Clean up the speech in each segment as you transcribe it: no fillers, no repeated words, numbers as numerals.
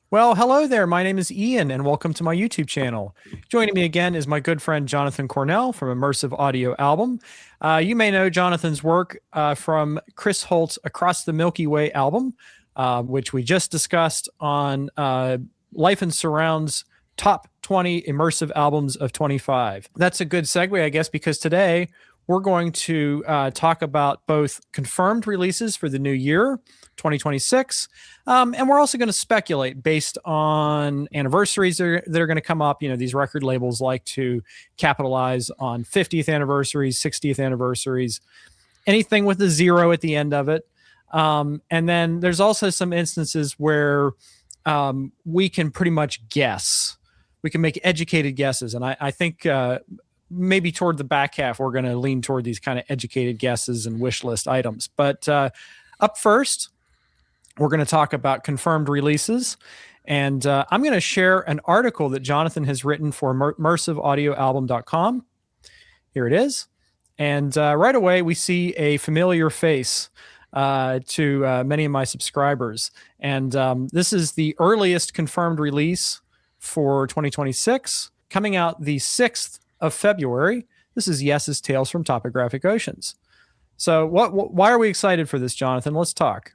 Well, hello there. My name is Ian, and welcome to my YouTube channel. Joining me again is my good friend Jonathan Cornell from Immersive Audio Album. You may know Jonathan's work from Chris Holt's Across the Milky Way album, which we just discussed on Life and Surround's Top 20 Immersive Albums of 25. That's a good segue, I guess, because today we're going to talk about both confirmed releases for the new year, 2026, and we're also going to speculate based on anniversaries that are going to come up. You know, these record labels like to capitalize on 50th anniversaries, 60th anniversaries, anything with a zero at the end of it. And then there's also some instances where we can pretty much guess. We can make educated guesses. And I think maybe toward the back half, we're going to lean toward these kind of educated guesses and wish list items. But up first, we're going to talk about confirmed releases. And I'm going to share an article that Jonathan has written for immersiveaudioalbum.com. Here it is. And right away, we see a familiar face to many of my subscribers. And this is the earliest confirmed release for 2026, coming out the 6th of February. This is Yes's Tales from Topographic Oceans. So why are we excited for this, Jonathan? Let's talk.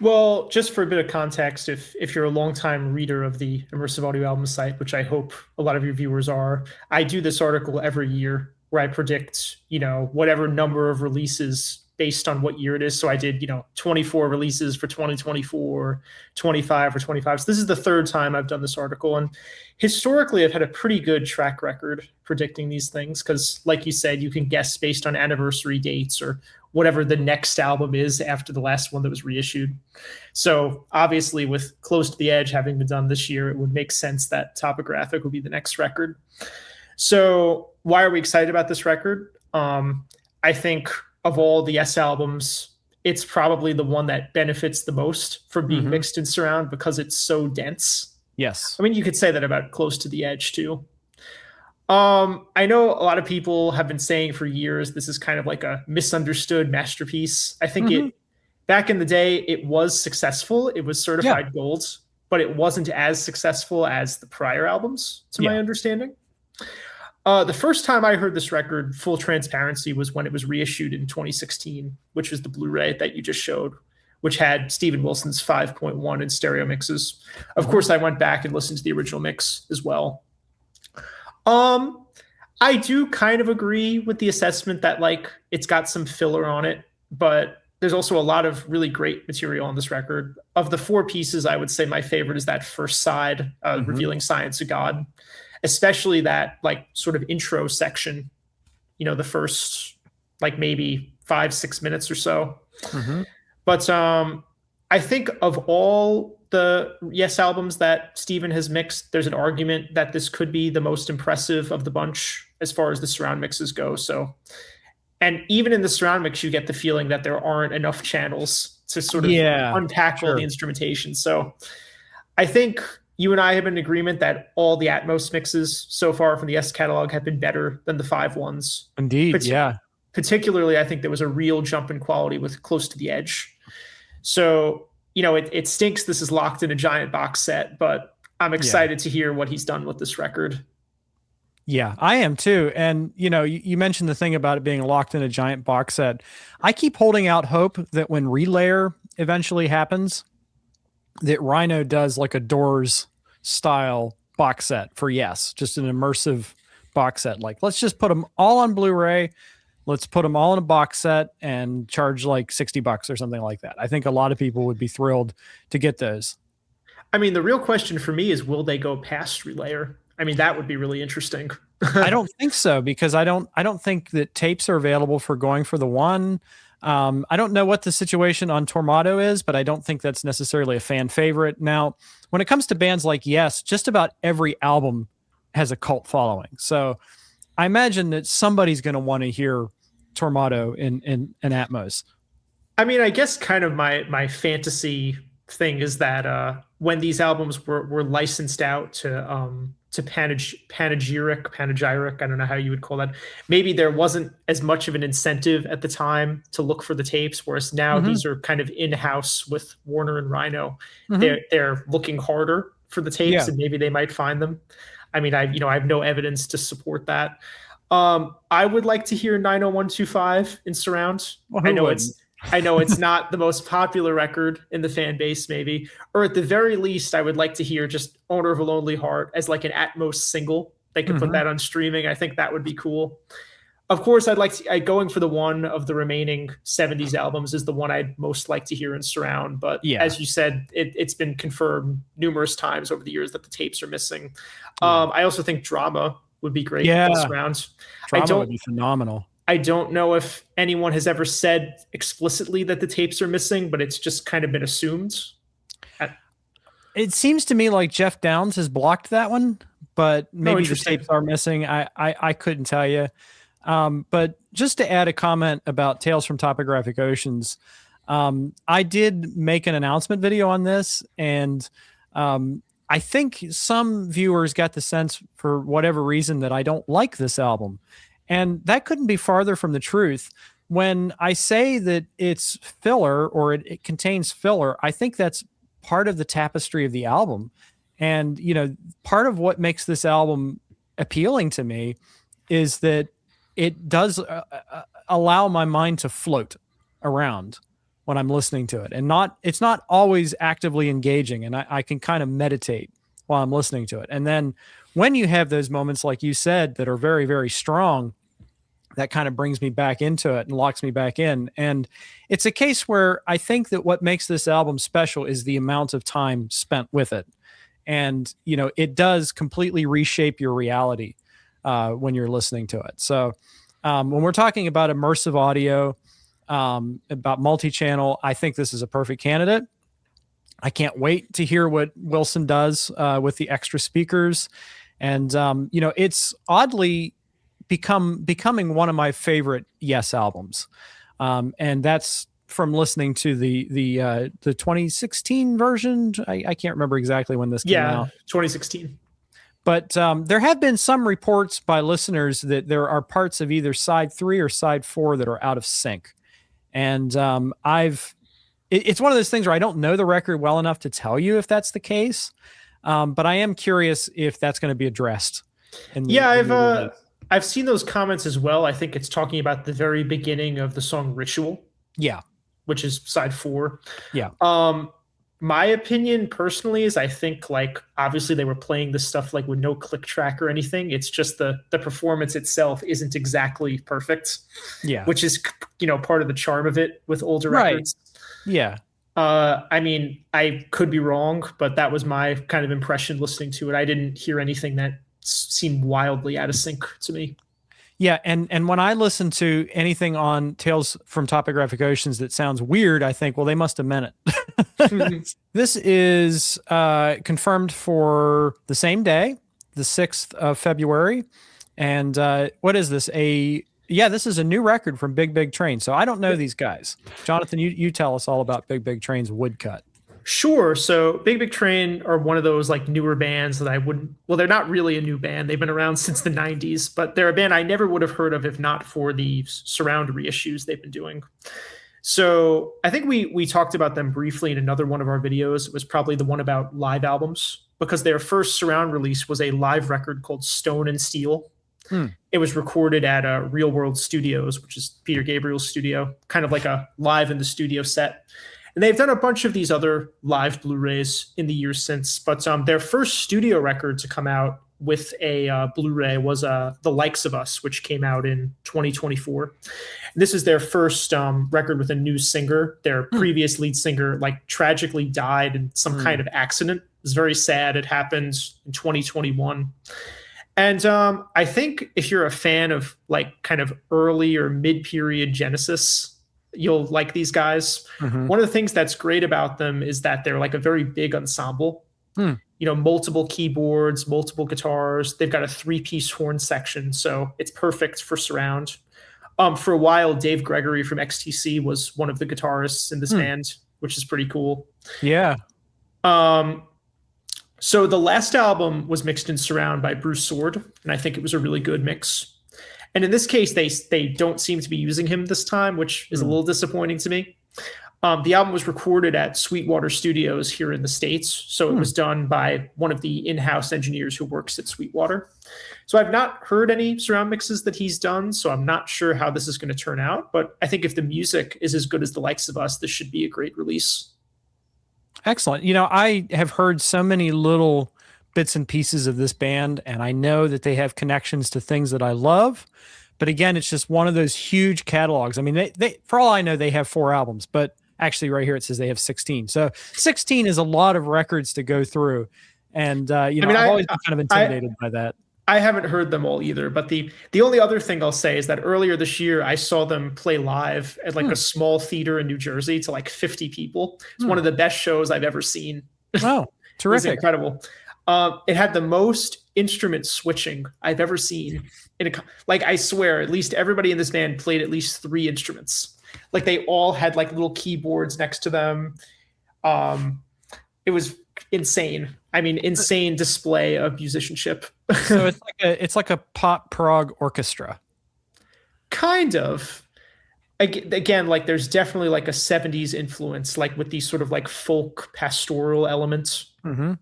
Well, just for a bit of context, if you're a longtime reader of the Immersive Audio Album site, which I hope a lot of your viewers are, I do this article every year where I predict, whatever number of releases based on what year it is. So I did, 24 releases for 2024, 25 for 25. So this is the third time I've done this article. And historically, I've had a pretty good track record predicting these things because, like you said, you can guess based on anniversary dates or whatever the next album is after the last one that was reissued. So obviously, with Close to the Edge having been done this year, it would make sense that Topographic would be the next record. So why are we excited about this record? I think of all the Yes albums, it's probably the one that benefits the most from being mixed in surround because it's so dense. Yes. I mean, you could say that about Close to the Edge too. I know a lot of people have been saying for years this is kind of like a misunderstood masterpiece. I think it back in the day it was successful. It was certified gold, but it wasn't as successful as the prior albums, to my understanding. The first time I heard this record, full transparency, was when it was reissued in 2016, which was the Blu-ray that you just showed, which had Steven Wilson's 5.1 in stereo mixes. Of course, I went back and listened to the original mix as well. I do kind of agree with the assessment that it's got some filler on it, but there's also a lot of really great material on this record. Of the four pieces, I would say my favorite is that first side, Revealing Science of God, especially that sort of intro section, the first maybe 5-6 minutes or so. But I think of all the Yes albums that Steven has mixed, there's an argument that this could be the most impressive of the bunch as far as the surround mixes go. So, and even in the surround mix, you get the feeling that there aren't enough channels to sort of unpack all the instrumentation. So I think you and I have been in agreement that all the Atmos mixes so far from the Yes catalog have been better than the 5 ones. Indeed, Particularly, I think there was a real jump in quality with Close to the Edge. So, it stinks this is locked in a giant box set, but I'm excited to hear what he's done with this record. Yeah, I am too. And, you mentioned the thing about it being locked in a giant box set. I keep holding out hope that when Relayer eventually happens, that Rhino does like a Doors style box set for Yes, just an immersive box set. Let's just put them all on Blu-ray. Let's put them all in a box set and charge $60 or something like that. I think a lot of people would be thrilled to get those. I mean, the real question for me is, will they go past Relayer? I mean, that would be really interesting. I don't think so, because I don't think that tapes are available for going for the one. I don't know what the situation on Tormato is, but I don't think that's necessarily a fan favorite. Now, when it comes to bands like Yes, just about every album has a cult following. So I imagine that somebody's going to want to hear Tormato in Atmos. I mean, I guess kind of my fantasy thing is that when these albums were licensed out to to panegyric. I don't know how you would call that. Maybe there wasn't as much of an incentive at the time to look for the tapes, whereas now these are kind of in-house with Warner and Rhino. They're looking harder for the tapes, and maybe they might find them. I mean, I have no evidence to support that. I would like to hear 90125 in surround. Well, I know it's not the most popular record in the fan base, maybe, or at the very least, I would like to hear just Owner of a Lonely Heart as like an Atmos single. They could put that on streaming. I think that would be cool. Of course, I'd like to, going for the one of the remaining 70s albums is the one I'd most like to hear in surround. But as you said, it's been confirmed numerous times over the years that the tapes are missing. I also think Drama would be great in surround. Drama would be phenomenal. I don't know if anyone has ever said explicitly that the tapes are missing, but it's just kind of been assumed. It seems to me like Jeff Downs has blocked that one, but maybe the tapes are missing. I couldn't tell you. But just to add a comment about Tales from Topographic Oceans, I did make an announcement video on this, and I think some viewers got the sense, for whatever reason, that I don't like this album. And that couldn't be farther from the truth. When I say that it's filler, or it contains filler, I think that's part of the tapestry of the album. And, part of what makes this album appealing to me is that it does allow my mind to float around when I'm listening to it. And it's not always actively engaging, and I can kind of meditate while I'm listening to it. And then when you have those moments, like you said, that are very, very strong, that kind of brings me back into it and locks me back in. And it's a case where I think that what makes this album special is the amount of time spent with it. And, it does completely reshape your reality when you're listening to it. So when we're talking about immersive audio, about multi-channel, I think this is a perfect candidate. I can't wait to hear what Wilson does with the extra speakers. And, it's oddly becoming one of my favorite Yes albums. And that's from listening to the 2016 version. I can't remember exactly when this came out. 2016. But there have been some reports by listeners that there are parts of either side 3 or side 4 that are out of sync. And it's one of those things where I don't know the record well enough to tell you if that's the case. But I am curious if that's going to be addressed. I've seen those comments as well. I think it's talking about the very beginning of the song Ritual. Yeah. Which is side 4. Yeah. My opinion personally is I think, like, obviously they were playing this stuff like with no click track or anything. It's just the performance itself isn't exactly perfect. Yeah. Which is, part of the charm of it with older records. Yeah. I mean, I could be wrong, but that was my kind of impression listening to it. I didn't hear anything that seemed wildly out of sync to me. Yeah, and when I listen to anything on Tales from Topographic Oceans that sounds weird, I think, well, they must have meant it. This is confirmed for the same day, the 6th of February. And what is this? This is a new record from Big Big Train. So I don't know these guys. Jonathan, you tell us all about Big Big Train's Woodcut. Sure. So Big Big Train are one of those like newer bands that they're not really a new band. They've been around since the 90s, but they're a band I never would have heard of if not for the surround reissues they've been doing. So I think we talked about them briefly in another one of our videos. It was probably the one about live albums, because their first surround release was a live record called Stone and Steel. It was recorded at Real World Studios, which is Peter Gabriel's studio, kind of like a live in the studio set. And they've done a bunch of these other live Blu-rays in the years since. But their first studio record to come out with a Blu-ray was The Likes of Us, which came out in 2024. And this is their first record with a new singer. Their previous lead singer tragically died in some kind of accident. It was very sad. It happened in 2021. And I think if you're a fan of kind of early or mid-period Genesis, you'll like these guys. One of the things that's great about them is that they're like a very big ensemble. Multiple keyboards, multiple guitars. They've got a 3-piece horn section, so it's perfect for surround. For a while, Dave Gregory from XTC was one of the guitarists in this band, which is pretty cool. Yeah. So the last album was mixed in surround by Bruce Soord, and I think it was a really good mix. And in this case, they don't seem to be using him this time, which is a little disappointing to me. The album was recorded at Sweetwater Studios here in the States, so it was done by one of the in-house engineers who works at Sweetwater. So I've not heard any surround mixes that he's done, so I'm not sure how this is going to turn out. But I think if the music is as good as the likes of us, this should be a great release. Excellent. You know, I have heard so many little bits and pieces of this band, and I know that they have connections to things that I love. But again, it's just one of those huge catalogs. I mean, they for all I know, they have 4 albums, but actually right here it says they have 16. So 16 is a lot of records to go through. And, I've always been kind of intimidated by that. I haven't heard them all either, but the only other thing I'll say is that earlier this year, I saw them play live at like a small theater in New Jersey to like 50 people. It's one of the best shows I've ever seen. Oh, terrific. It was incredible. It had the most instrument switching I've ever seen. I swear, at least everybody in this band played at least 3 instruments. Like they all had like little keyboards next to them. It was insane. I mean, insane display of musicianship. So it's like a pop prog orchestra. Kind of. Again, like there's definitely like a 70s influence, like with these sort of like folk pastoral elements. Mm-hmm.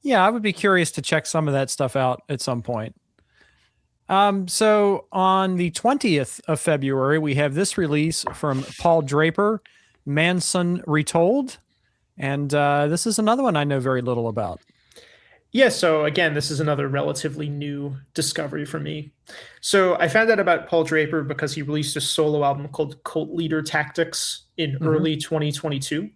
Yeah, I would be curious to check some of that stuff out at some point. So on the 20th of February, we have this release from Paul Draper, Mansun Retold. And this is another one I know very little about. Yeah, so again, this is another relatively new discovery for me. So I found out about Paul Draper because he released a solo album called Cult Leader Tactics in early 2022.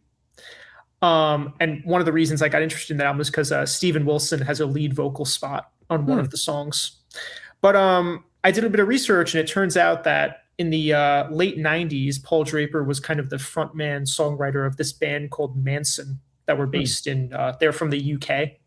And one of the reasons I got interested in that album is because Steven Wilson has a lead vocal spot on one of the songs. But I did a bit of research, and it turns out that in the late 90s, Paul Draper was kind of the frontman songwriter of this band called Mansun that were based in, they're from the UK.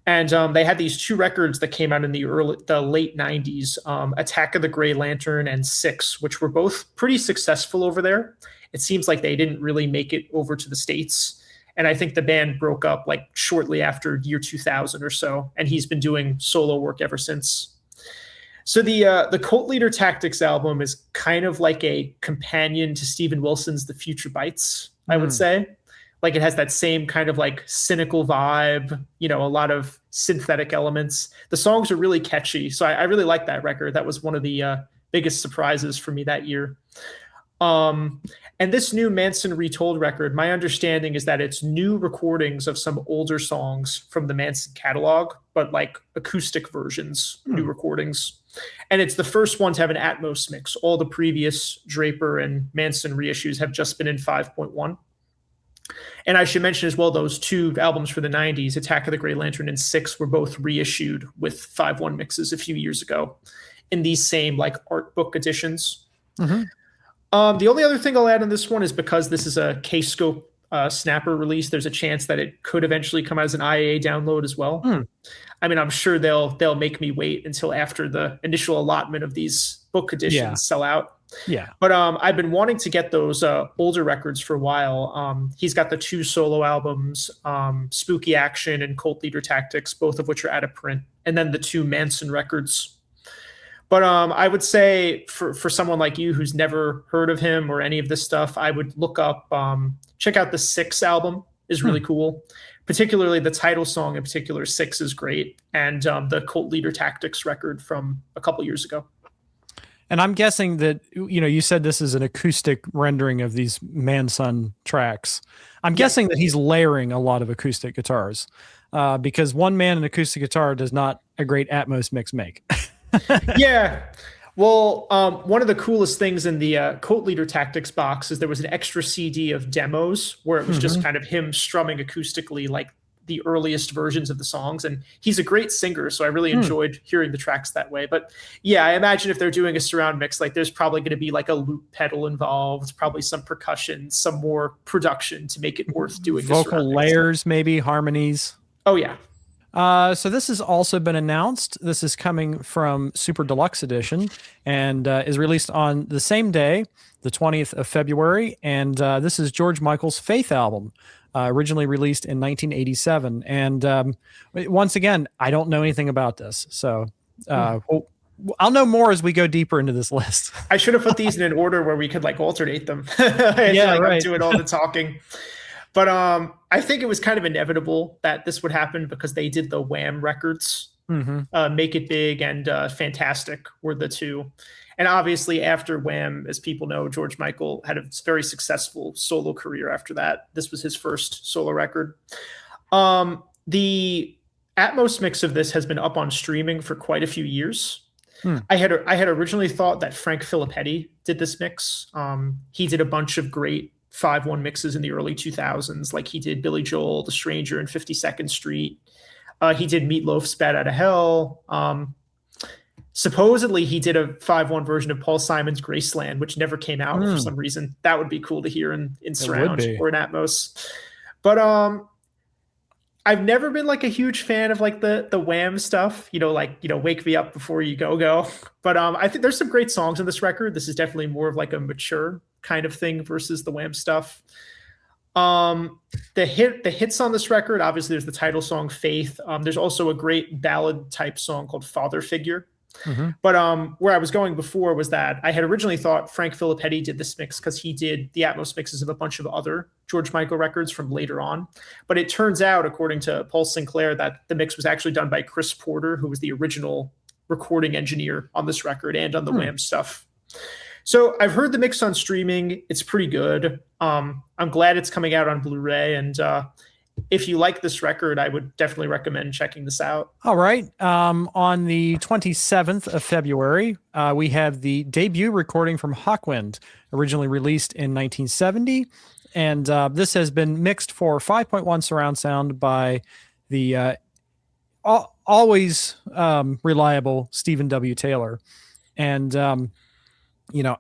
And they had these 2 records that came out in the late 90s, Attack of the Grey Lantern and 6, which were both pretty successful over there. It seems like they didn't really make it over to the States. And I think the band broke up like shortly after year 2000 or so. And he's been doing solo work ever since. So the Cult Leader Tactics album is kind of like a companion to Steven Wilson's The Future Bites, I would say. Like it has that same kind of like cynical vibe, a lot of synthetic elements. The songs are really catchy. So I really like that record. That was one of the biggest surprises for me that year. And this new Mansun Retold record, my understanding is that it's new recordings of some older songs from the Mansun catalog, but like acoustic versions, new recordings. And it's the first one to have an Atmos mix. All the previous Draper and Mansun reissues have just been in 5.1. And I should mention as well, those 2 albums for the 90s, Attack of the Grey Lantern and 6, were both reissued with 5.1 mixes a few years ago in these same like art book editions. The only other thing I'll add on this one is because this is a K-Scope Snapper release, there's a chance that it could eventually come out as an IAA download as well. I mean, I'm sure they'll make me wait until after the initial allotment of these book editions sell out. Yeah. But I've been wanting to get those older records for a while. He's got the 2 solo albums, Spooky Action and Cult Leader Tactics, both of which are out of print, and then the 2 Mansun records. But I would say for someone like you who's never heard of him or any of this stuff, I would look up, check out the 6 album is really cool. Particularly the title song in particular, 6 is great. And the Cult Leader Tactics record from a couple years ago. And I'm guessing that, you said this is an acoustic rendering of these Mansun tracks. I'm guessing that he's layering a lot of acoustic guitars because one man an acoustic guitar does not a great Atmos mix make. Yeah. Well, one of the coolest things in the Cult Leader Tactics box is there was an extra CD of demos where it was just kind of him strumming acoustically like the earliest versions of the songs. And he's a great singer, so I really enjoyed hearing the tracks that way. But yeah, I imagine if they're doing a surround mix, like there's probably going to be like a loop pedal involved, probably some percussion, some more production to make it worth doing. Vocal layers, maybe harmonies. Oh yeah. So this has also been announced. This is coming from Super Deluxe Edition and is released on the same day, the 20th of February. And this is George Michael's Faith album, originally released in 1987. And once again, I don't know anything about this. So I'll know more as we go deeper into this list. I should have put these in an order where we could like alternate them. I'm doing all the talking. But I think it was kind of inevitable that this would happen because they did the Wham records. Make It Big and Fantastic were the two. And obviously after Wham, as people know, George Michael had a very successful solo career after that. This was his first solo record. The Atmos mix of this has been up on streaming for quite a few years. I had originally thought that Frank Filippetti did this mix. He did a bunch of great 5/1 mixes in the early 2000s, like he did Billy Joel, The Stranger, and 52nd Street. He did Meatloaf's Bad Outta Hell. Supposedly, he did a 5/1 version of Paul Simon's Graceland, which never came out for some reason. That would be cool to hear in surround or in Atmos. But I've never been like a huge fan of like the Wham stuff, Wake Me Up Before You Go. But I think there's some great songs on this record. This is definitely more of like a mature kind of thing versus the Wham stuff. The hits on this record, obviously there's the title song Faith. There's also a great ballad type song called Father Figure. But where I was going before was that I had originally thought Frank Filippetti did this mix because he did the Atmos mixes of a bunch of other George Michael records from later on. But it turns out, according to Paul Sinclair, that the mix was actually done by Chris Porter, who was the original recording engineer on this record and on the Wham stuff. So I've heard the mix on streaming. It's pretty good. I'm glad it's coming out on Blu-ray. And if you like this record, I would definitely recommend checking this out. All right. On the 27th of February, we have the debut recording from Hawkwind, originally released in 1970. And this has been mixed for 5.1 surround sound by the always reliable Stephen W. Taylor. And,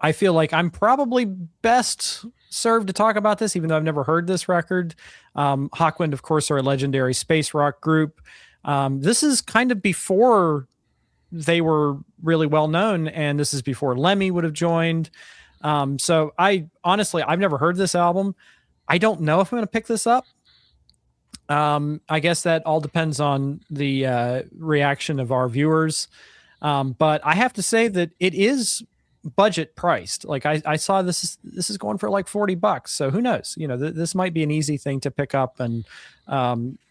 I feel like I'm probably best served to talk about this, even though I've never heard this record. Hawkwind, of course, are a legendary space rock group. This is kind of before they were really well known, and this is before Lemmy would have joined. So I've never heard this album. I don't know if I'm going to pick this up. I guess that all depends on the reaction of our viewers. But I have to say that it is budget priced. Like I saw this is going for like $40. So who knows? This might be an easy thing to pick up and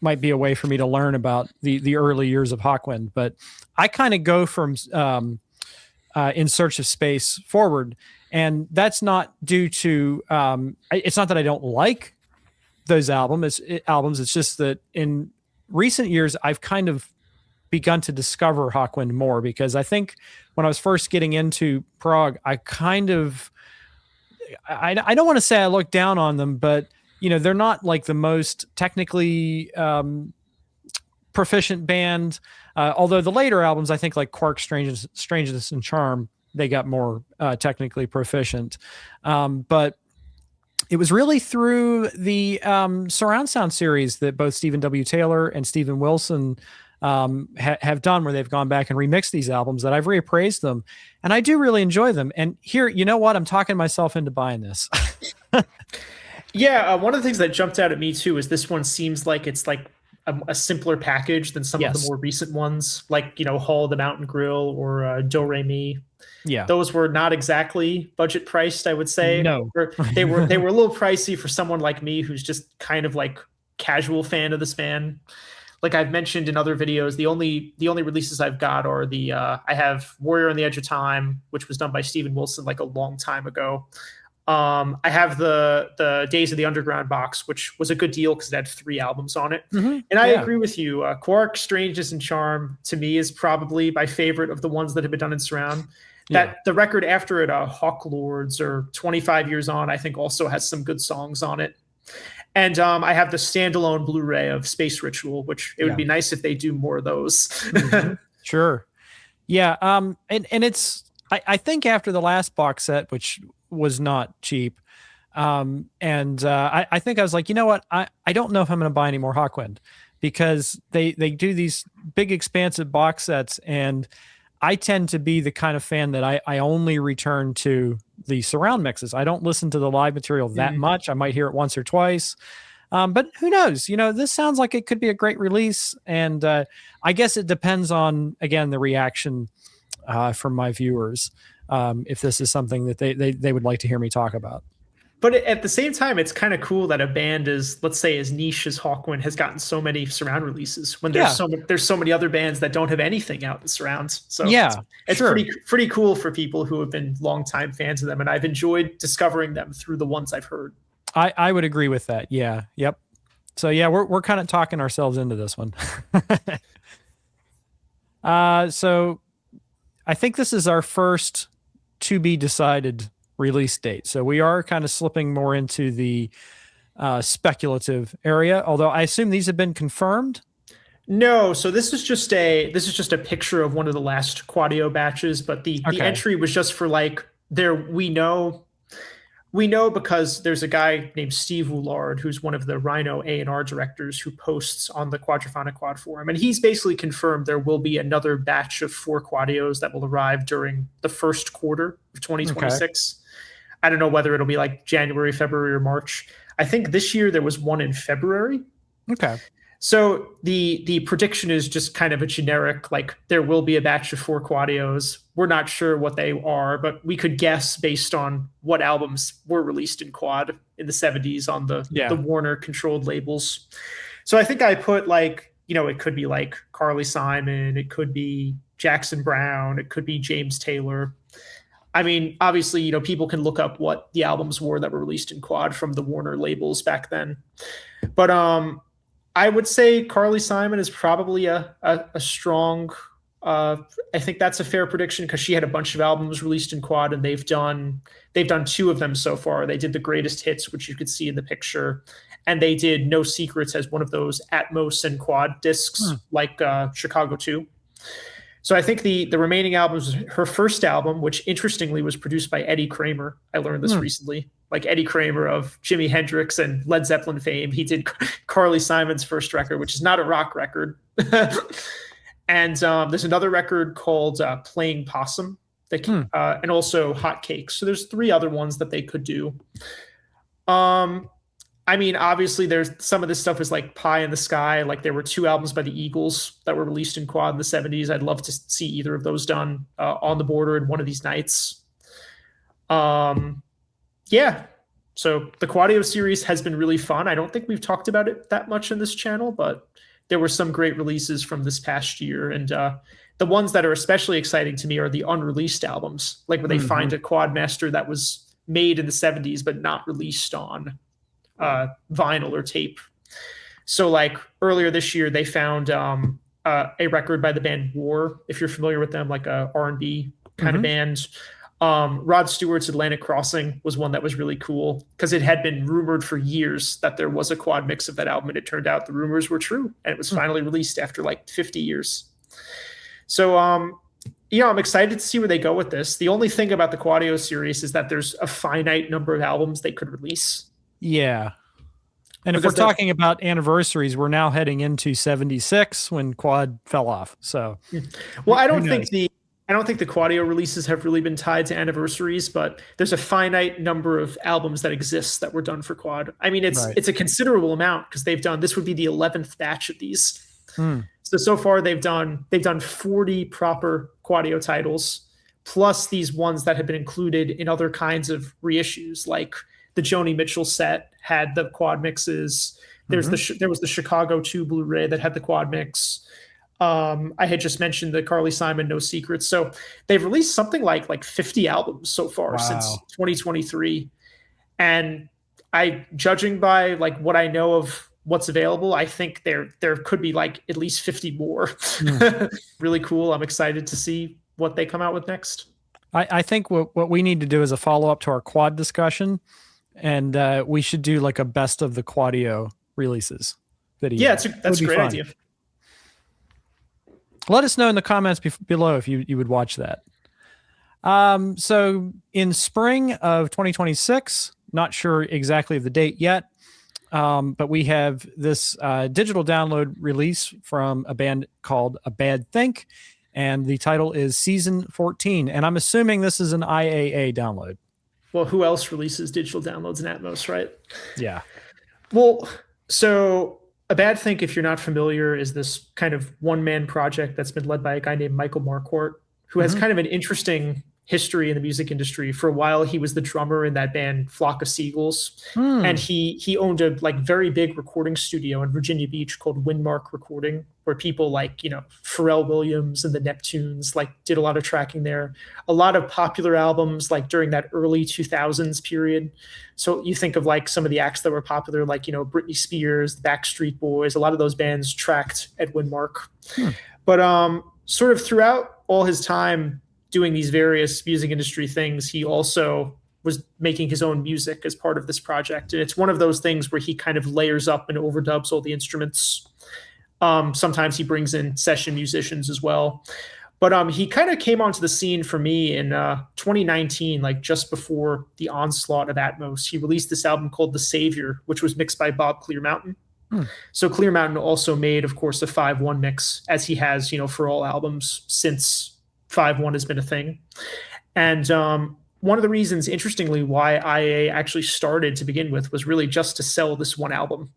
might be a way for me to learn about the early years of Hawkwind. But I kind of go from In Search of Space forward, and that's not due to it's not that I don't like those albums. It's just that in recent years I've kind of begun to discover Hawkwind more, because I think when I was first getting into prog, I don't want to say I looked down on them, but they're not like the most technically proficient band. Although the later albums, I think like Quark's Strangeness and Charm, they got more technically proficient. But it was really through the surround sound series that both Stephen W. Taylor and Stephen Wilson have done, where they've gone back and remixed these albums, that I've reappraised them, and I do really enjoy them. And here, I'm talking myself into buying this. Yeah, one of the things that jumped out at me too is this one seems like it's like a simpler package than some of the more recent ones, like Hall of the Mountain Grill or Do Re Mi. Yeah, those were not exactly budget priced, I would say. No, they were a little pricey for someone like me who's just kind of like casual fan of this band. Like I've mentioned in other videos, the only releases I've got are I have Warrior on the Edge of Time, which was done by Stephen Wilson like a long time ago. I have the Days of the Underground box, which was a good deal because it had 3 albums on it. And I agree with you. Quark, Strangeness and Charm, to me, is probably my favorite of the ones that have been done in surround. That the record after it, Hawk Lords or 25 Years On, I think also has some good songs on it. And I have the standalone Blu-ray of Space Ritual, which it would be nice if they do more of those. Sure. Yeah. And it's, I think after the last box set, which was not cheap, I think I was like, you know what? I don't know if I'm going to buy any more Hawkwind, because they do these big expansive box sets, and I tend to be the kind of fan that I only return to the surround mixes. I don't listen to the live material that much. I might hear it once or twice. But who knows? This sounds like it could be a great release. And I guess it depends on, again, the reaction from my viewers, if this is something that they would like to hear me talk about. But at the same time, it's kind of cool that a band is, let's say, as niche as Hawkwind has gotten so many surround releases when there's so many other bands that don't have anything out in surrounds. So it's sure. pretty cool for people who have been longtime fans of them, and I've enjoyed discovering them through the ones I've heard. I would agree with that. Yeah. Yep. So yeah, we're kind of talking ourselves into this one. So I think this is our first to be decided release date. So we are kind of slipping more into the speculative area, although I assume these have been confirmed. No, so this is just a picture of one of the last Quadio batches, but the entry was just for like we know because there's a guy named Steve Woolard, who's one of the Rhino A&R directors, who posts on the Quadraphonic Quad forum, and he's basically confirmed there will be another batch of 4 Quadios that will arrive during the first quarter of 2026. I don't know whether it'll be like January, February, or March. I think this year there was one in February. Okay. So the prediction is just kind of a generic, like there will be a batch of 4 Quadios. We're not sure what they are, but we could guess based on what albums were released in Quad in the 70s on the Warner controlled labels. So I think I put like, it could be like Carly Simon, it could be Jackson Browne, it could be James Taylor. I mean, obviously, people can look up what the albums were that were released in Quad from the Warner labels back then. But I would say Carly Simon is probably a strong, I think that's a fair prediction because she had a bunch of albums released in Quad, and they've done 2 of them so far. They did the greatest hits, which you could see in the picture, and they did No Secrets as one of those Atmos and Quad discs like Chicago 2. So I think the remaining albums, her first album, which interestingly was produced by Eddie Kramer. I learned this recently. Like Eddie Kramer of Jimi Hendrix and Led Zeppelin fame. He did Carly Simon's first record, which is not a rock record. And there's another record called Playing Possum and also Hot Cakes. So there's 3 other ones that they could do. I mean, obviously, there's some of this stuff is like pie in the sky. Like there were 2 albums by the Eagles that were released in Quad in the 70s. I'd love to see either of those done on the border in one of these nights. Yeah. So the Quadio series has been really fun. I don't think we've talked about it that much in this channel, but there were some great releases from this past year. And the ones that are especially exciting to me are the unreleased albums, like where they find a Quad master that was made in the 70s but not released on vinyl or tape. So like earlier this year, they found a record by the band War, if you're familiar with them, like a R&B kind of band. Rod Stewart's Atlantic Crossing was one that was really cool because it had been rumored for years that there was a Quad mix of that album, and it turned out the rumors were true, and it was finally released after like 50 years. So I'm excited to see where they go with this. The only thing about the Quadio series is that there's a finite number of albums they could release. Yeah. And if we're talking about anniversaries, we're now heading into 76 when Quad fell off. So, well, I don't think the Quadio releases have really been tied to anniversaries, but there's a finite number of albums that exist that were done for Quad. I mean, it's a considerable amount because this would be the 11th batch of these. So far they've done 40 proper Quadio titles, plus these ones that have been included in other kinds of reissues, like the Joni Mitchell set had the Quad mixes. There was the Chicago 2 Blu-ray that had the Quad mix. I had just mentioned the Carly Simon No Secrets. So they've released something like 50 albums so far since 2023. And judging by like what I know of what's available, I think there could be like at least 50 more. Really cool. I'm excited to see what they come out with next. I think what we need to do is a follow-up to our Quad discussion, and we should do like a best of the Quadio releases video. Yeah, that's a great idea. Let us know in the comments below if you would watch that. So in spring of 2026, not sure exactly of the date yet, But we have this digital download release from a band called A Bad Think, and the title is Season 14. And I'm assuming this is an IAA download. Well, who else releases digital downloads in Atmos, right? Yeah. Well, so A Bad Think, if you're not familiar, is this kind of one-man project that's been led by a guy named Michael Marquardt, who has kind of an interesting history in the music industry. For a while, he was the drummer in that band Flock of Seagulls, and he owned a like very big recording studio in Virginia Beach called Windmark Recording, where people like Pharrell Williams and the Neptunes like did a lot of tracking there. A lot of popular albums like during that early 2000s period. So you think of like some of the acts that were popular, like Britney Spears, the Backstreet Boys. A lot of those bands tracked at Windmark, but sort of throughout all his time doing these various music industry things, he also was making his own music as part of this project. And it's one of those things where he kind of layers up and overdubs all the instruments. Sometimes he brings in session musicians as well. But he kind of came onto the scene for me in 2019, like just before the onslaught of Atmos. He released this album called The Savior, which was mixed by Bob Clearmountain. So Clearmountain also made, of course, a 5/1 mix, as he has, for all albums since 5/1 has been a thing. And one of the reasons, interestingly, why IAA actually started to begin with was really just to sell this one album.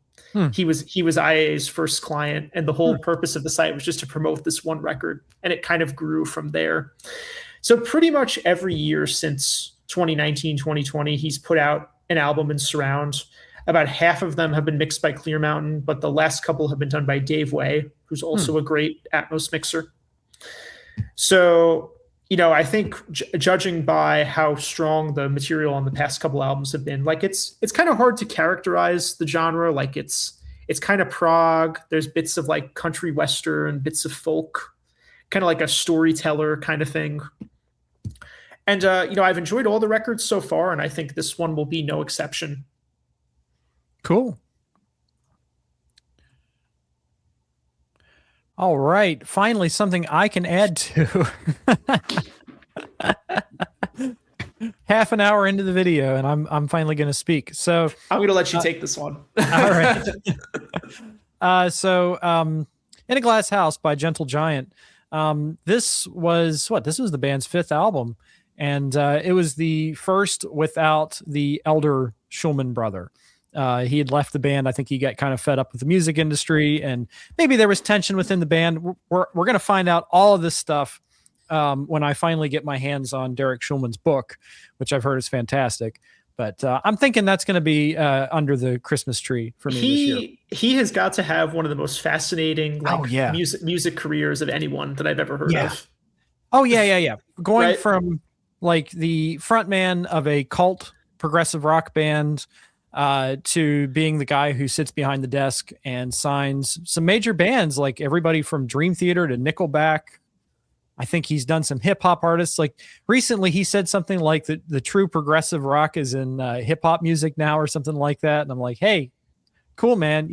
He was IAA's first client, and the whole purpose of the site was just to promote this one record, and it kind of grew from there. So pretty much every year since 2019, 2020, he's put out an album in surround. About half of them have been mixed by Clearmountain, but the last couple have been done by Dave Way, who's also a great Atmos mixer. So, I think judging by how strong the material on the past couple albums have been, like it's kind of hard to characterize the genre. Like it's kind of prog. There's bits of like country western, bits of folk, kind of like a storyteller kind of thing. And I've enjoyed all the records so far, and I think this one will be no exception. Cool. All right. Finally, something I can add to. Half an hour into the video, and I'm finally going to speak. So I'm going to let you take this one. All right. In a Glass House by Gentle Giant. This was the band's fifth album, and it was the first without the elder Shulman brother. He had left the band. I think he got kind of fed up with the music industry, and maybe there was tension within the band. We're going to find out all of this stuff when I finally get my hands on Derek Shulman's book, which I've heard is fantastic. But I'm thinking that's going to be under the Christmas tree for me this year. He has got to have one of the most fascinating music careers of anyone that I've ever heard of. Oh, yeah. Going from like the frontman of a cult progressive rock band to being the guy who sits behind the desk and signs some major bands, like everybody from Dream Theater to Nickelback. I think he's done some hip hop artists. Like recently he said something like the true progressive rock is in hip hop music now or something like that. And I'm like, hey, cool, man.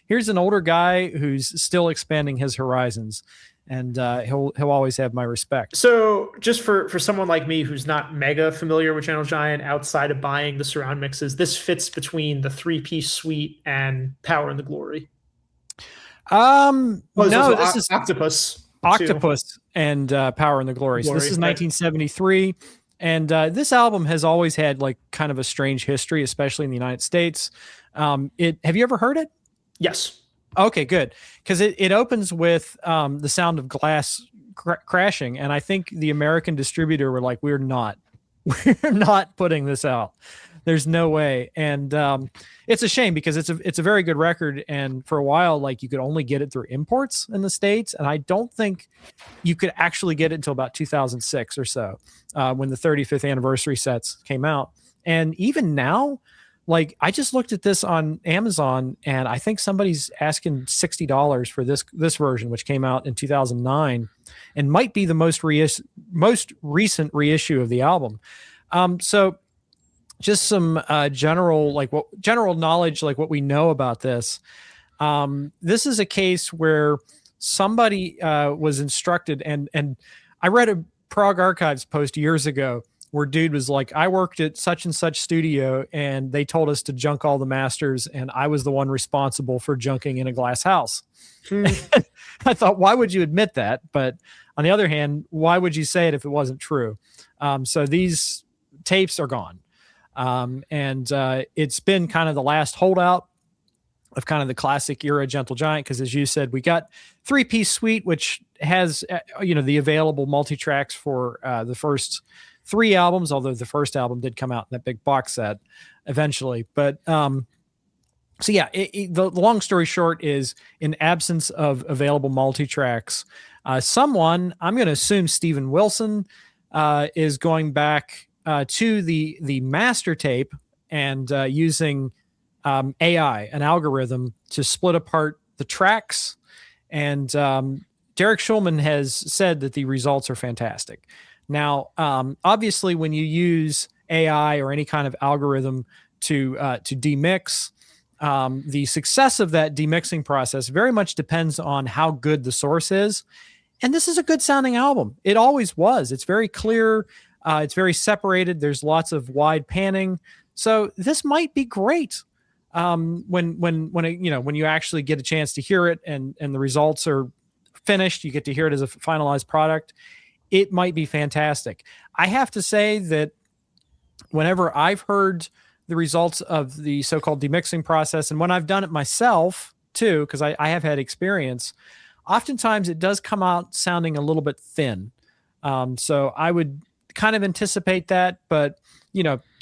Here's an older guy who's still expanding his horizons, and he'll always have my respect. So just for someone like me who's not mega familiar with Gentle Giant outside of buying the surround mixes, this fits between the 3-piece suite and Power and the Glory. This is Octopus. Octopus and Power and the Glory. So this is 1973. And this album has always had like kind of a strange history, especially in the United States. Have you ever heard it? Yes. Okay, good. Because it opens with the sound of glass crashing. And I think the American distributor were like, we're not putting this out. There's no way. And it's a shame because it's a very good record. And for a while, like you could only get it through imports in the States. And I don't think you could actually get it until about 2006 or so when the 35th anniversary sets came out. And even now, like I just looked at this on Amazon and I think somebody's asking $60 for this version, which came out in 2009 and might be the most recent reissue of the album. So just some general knowledge, like what we know about this. This is a case where somebody was instructed, and I read a Prague Archives post years ago where dude was like, I worked at such and such studio and they told us to junk all the masters, and I was the one responsible for junking In a Glass House. I thought, why would you admit that? But on the other hand, why would you say it if it wasn't true? So these tapes are gone. And it's been kind of the last holdout of kind of the classic era Gentle Giant, because as you said, we got 3-piece suite, which has the available multi-tracks for the first 3 albums, although the first album did come out in that big box set eventually. But so yeah, the long story short is, in absence of available multi-tracks, someone, I'm going to assume Steven Wilson, is going back to the master tape and using AI, an algorithm, to split apart the tracks. And Derek Schulman has said that the results are fantastic. Now, obviously, when you use AI or any kind of algorithm to demix, the success of that demixing process very much depends on how good the source is. And this is a good sounding album. It always was. It's very clear. It's very separated. There's lots of wide panning. So this might be great when you actually get a chance to hear it and the results are finished. You get to hear it as a finalized product. It might be fantastic. I have to say that whenever I've heard the results of the so-called demixing process, and when I've done it myself too, because I have had experience, oftentimes it does come out sounding a little bit thin. So I would kind of anticipate that, but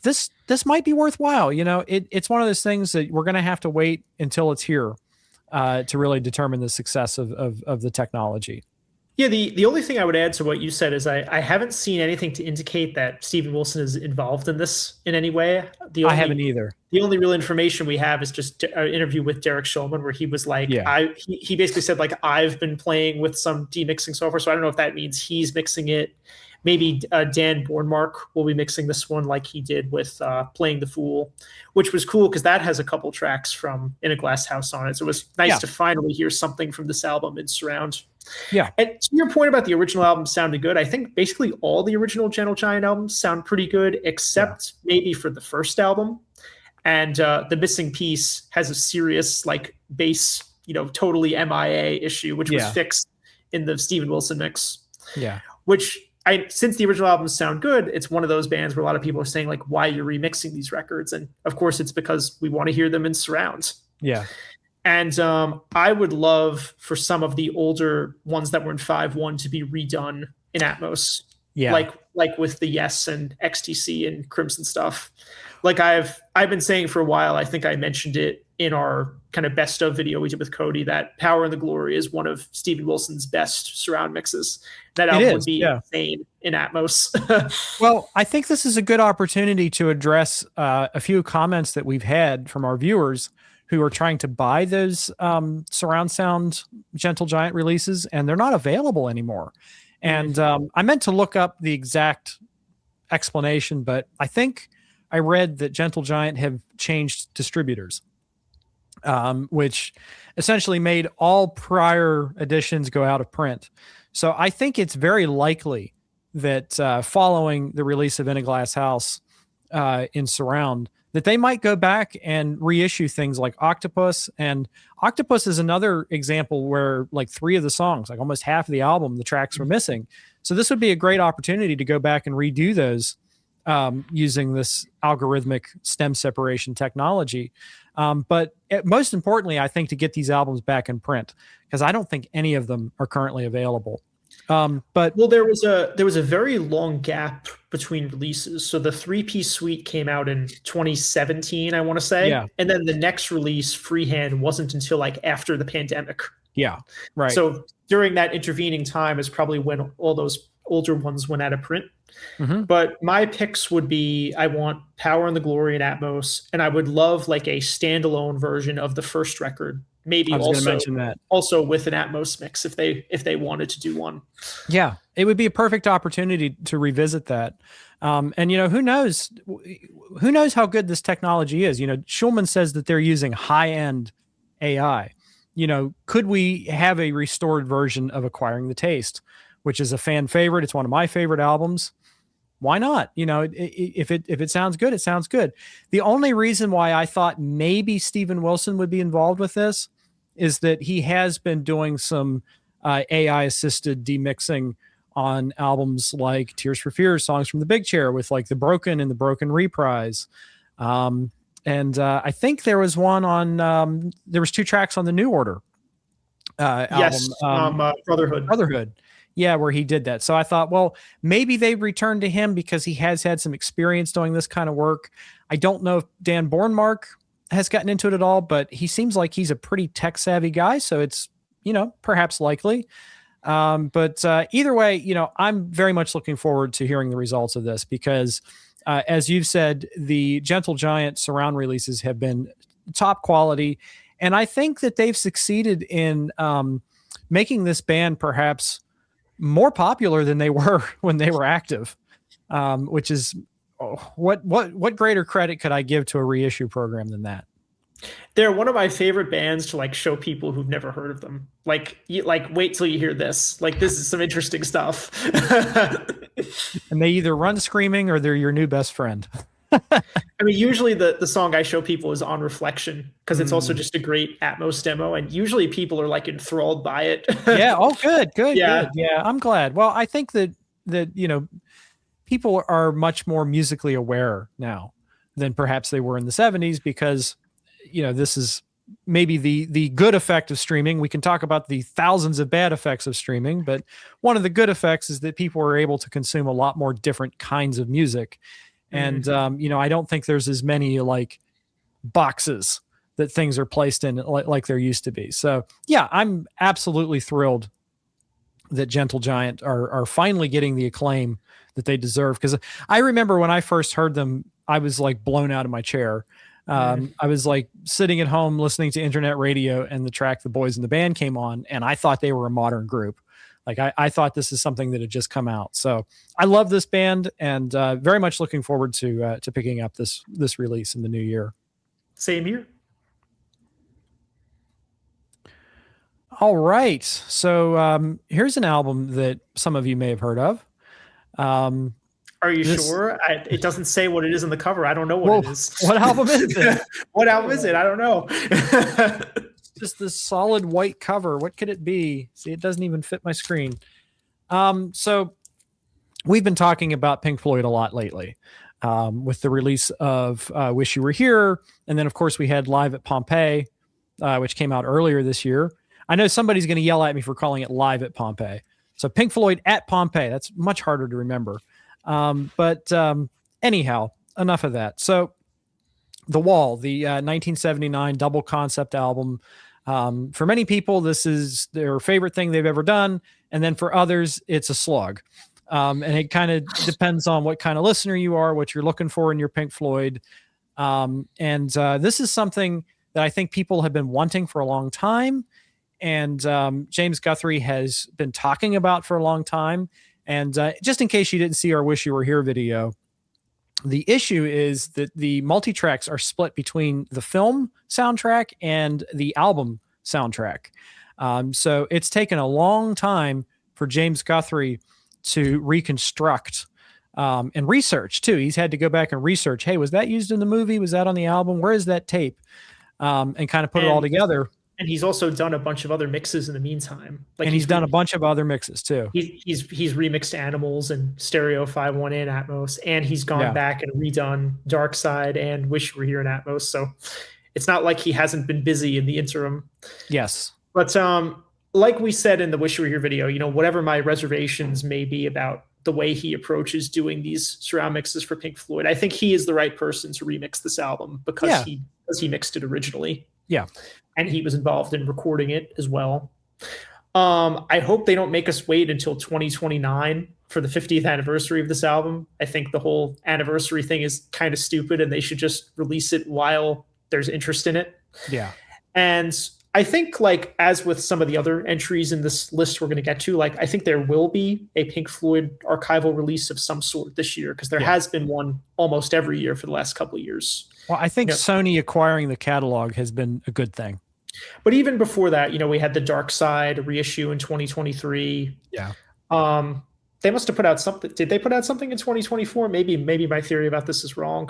this might be worthwhile. It's one of those things that we're going to have to wait until it's here to really determine the success of the technology. Yeah, the only thing I would add to what you said is I haven't seen anything to indicate that Steven Wilson is involved in this in any way. I haven't either. The only real information we have is just an interview with Derek Schulman, where he was like, he basically said, like, I've been playing with some demixing software, so I don't know if that means he's mixing it. Maybe Dan Bornmark will be mixing this one like he did with Playing the Fool, which was cool because that has a couple tracks from In a Glass House on it. So it was nice to finally hear something from this album in surround. Yeah. And to your point about the original album sounding good, I think basically all the original Gentle Giant albums sound pretty good, except maybe for the first album. And the missing piece has a serious bass, totally MIA issue, which was fixed in the Steven Wilson mix. Yeah. Which since the original albums sound good, it's one of those bands where a lot of people are saying, why you're remixing these records. And of course it's because we want to hear them in surround. Yeah. And I would love for some of the older ones that were in 5.1 to be redone in Atmos. Yeah. Like with the Yes and XTC and Crimson stuff. Like I've been saying for a while, I think I mentioned it in our kind of best of video we did with Cody, that Power and the Glory is one of Steven Wilson's best surround mixes. That album would be insane in Atmos. Well, I think this is a good opportunity to address a few comments that we've had from our viewers who are trying to buy those surround sound Gentle Giant releases, and they're not available anymore. And I meant to look up the exact explanation, but I think I read that Gentle Giant have changed distributors, which essentially made all prior editions go out of print. So I think it's very likely that following the release of In a Glass House in surround, that they might go back and reissue things like Octopus. And Octopus is another example where 3 of the songs, almost half of the album, the tracks were missing. So this would be a great opportunity to go back and redo those using this algorithmic stem separation technology. But most importantly, I think to get these albums back in print, because I don't think any of them are currently available. But there was a very long gap between releases. So the 3-piece suite came out in 2017, I want to say. Yeah. And then the next release, Freehand, wasn't until after the pandemic. Yeah. Right. So during that intervening time is probably when all those older ones went out of print. Mm-hmm. But my picks would be, I want Power and the Glory in Atmos, and I would love a standalone version of the first record. Maybe also with an Atmos mix if they wanted to do one. Yeah, it would be a perfect opportunity to revisit that. And who knows how good this technology is. Schulman says that they're using high-end AI. Could we have a restored version of Acquiring the Taste, which is a fan favorite? It's one of my favorite albums. why not? You know, if it sounds good, it sounds good. The only reason why I thought maybe Steven Wilson would be involved with this is that he has been doing some AI assisted demixing on albums like Tears for Fears, Songs from the Big Chair, with like the Broken and the Broken Reprise. And I think there was one on, there was 2 tracks on the New Order yes, album. Brotherhood. Yeah, where he did that. So I thought, well, maybe they returned to him because he has had some experience doing this kind of work. I don't know if Dan Bornmark has gotten into it at all, but he seems like he's a pretty tech savvy guy. So it's, you know, perhaps likely. But either way, you know, I'm very much looking forward to hearing the results of this because as you've said, the Gentle Giant surround releases have been top quality. And I think that they've succeeded in making this band perhaps more popular than they were when they were active, which is what greater credit could I give to a reissue program than that? They're one of my favorite bands to like show people who've never heard of them. Like, wait till you hear this. Like, this is some interesting stuff. And they either run screaming or they're your new best friend. I mean, usually the song I show people is On Reflection because it's also just a great Atmos demo, and usually people are like enthralled by it. Yeah. Oh, good. Yeah. Good. Yeah. I'm glad. Well, I think that you know, people are much more musically aware now than perhaps they were in the 70s because, you know, this is maybe the good effect of streaming. We can talk about the thousands of bad effects of streaming, but one of the good effects is that people are able to consume a lot more different kinds of music. And, you know, I don't think there's as many like boxes that things are placed in like there used to be. So yeah, I'm absolutely thrilled that Gentle Giant are finally getting the acclaim that they deserve. Cause I remember when I first heard them, I was like blown out of my chair. I was like sitting at home listening to internet radio and the track The Boys in the Band came on and I thought they were a modern group. Like I thought this is something that had just come out. So I love this band and very much looking forward to picking up this release in the new year. Same here. All right. So here's an album that some of you may have heard of. Are you sure? It doesn't say what it is in the cover. I don't know what it is. What album is it? What album is it? I don't know. Just this solid white cover. What could it be? See, it doesn't even fit my screen. So we've been talking about Pink Floyd a lot lately with the release of Wish You Were Here. And then, of course, we had Live at Pompeii, which came out earlier this year. I know somebody's going to yell at me for calling it Live at Pompeii. So Pink Floyd at Pompeii. That's much harder to remember. But anyhow, enough of that. So The Wall, the 1979 double concept album. For many people, this is their favorite thing they've ever done. And then for others, it's a slug. And it kind of depends on what kind of listener you are, what you're looking for in your Pink Floyd. And this is something that I think people have been wanting for a long time. And James Guthrie has been talking about for a long time. And just in case you didn't see our Wish You Were Here video, the issue is that the multi-tracks are split between the film soundtrack and the album soundtrack. So it's taken a long time for James Guthrie to reconstruct and research too. He's had to go back and research, hey, was that used in the movie? Was that on the album? Where is that tape? And kind of put it all together. And he's also done a bunch of other mixes in the meantime. Like, and he's done a bunch of other mixes too. He's remixed Animals and Stereo 5.1 in Atmos, and he's gone back and redone Dark Side and Wish You Were Here in Atmos. So it's not like he hasn't been busy in the interim. Yes. But like we said in the Wish You Were Here video, you know, whatever my reservations may be about the way he approaches doing these surround mixes for Pink Floyd, I think he is the right person to remix this album because he mixed it originally. Yeah. And he was involved in recording it as well. I hope they don't make us wait until 2029 for the 50th anniversary of this album. I think the whole anniversary thing is kind of stupid and they should just release it while there's interest in it. Yeah. And I think, like, as with some of the other entries in this list we're going to get to, like, I think there will be a Pink Floyd archival release of some sort this year because there has been one almost every year for the last couple of years. Well, I think Sony acquiring the catalog has been a good thing. But even before that, you know, we had the Dark Side reissue in 2023. Yeah. They must have put out something. Did they put out something in 2024? Maybe my theory about this is wrong.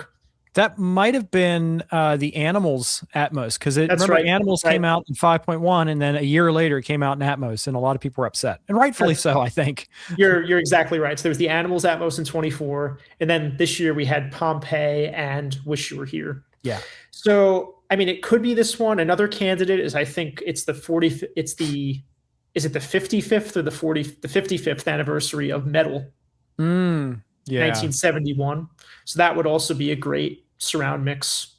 That might have been the Animals Atmos, because remember right. Animals came out in 5.1, and then a year later it came out in Atmos, and a lot of people were upset, and rightfully so, I think. You're exactly right. So there was the Animals Atmos in 24, and then this year we had Pompeii and Wish You Were Here. Yeah. So I mean, it could be this one. Another candidate is, I think it's the 40th. Is it the 55th or the 55th anniversary of Metal? Yeah. 1971. So that would also be a great surround mix.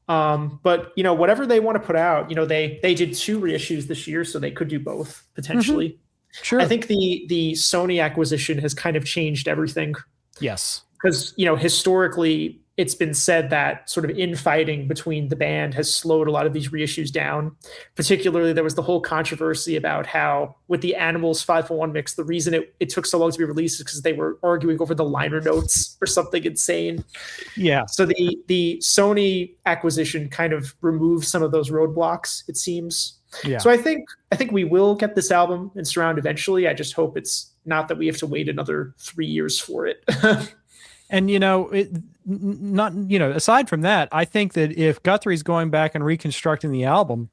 But whatever they want to put out, they did 2 reissues this year, so they could do both potentially. Mm-hmm. Sure. I think the Sony acquisition has kind of changed everything. Yes. Because historically it's been said that sort of infighting between the band has slowed a lot of these reissues down. Particularly, there was the whole controversy about how with the Animals 5.1 mix, the reason it took so long to be released is because they were arguing over the liner notes or something insane. Yeah. So the Sony acquisition kind of removed some of those roadblocks, it seems. Yeah. So I think we will get this album in surround eventually. I just hope it's not that we have to wait another 3 years for it. And aside from that, I think that if Guthrie's going back and reconstructing the album,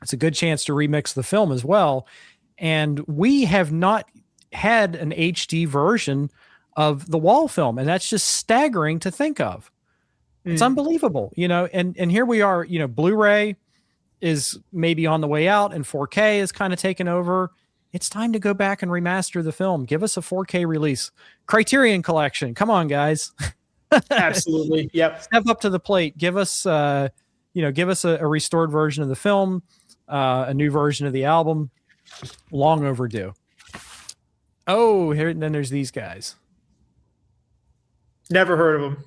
it's a good chance to remix the film as well. And we have not had an HD version of the Wall film, and that's just staggering to think of. It's unbelievable, and here we are, Blu-ray is maybe on the way out and 4K is kind of taken over. It's time to go back and remaster the film. Give us a 4K release. Criterion Collection. Come on, guys. Absolutely. Yep. Step up to the plate. Give us a restored version of the film, a new version of the album. Long overdue. Oh, then there's these guys. Never heard of them.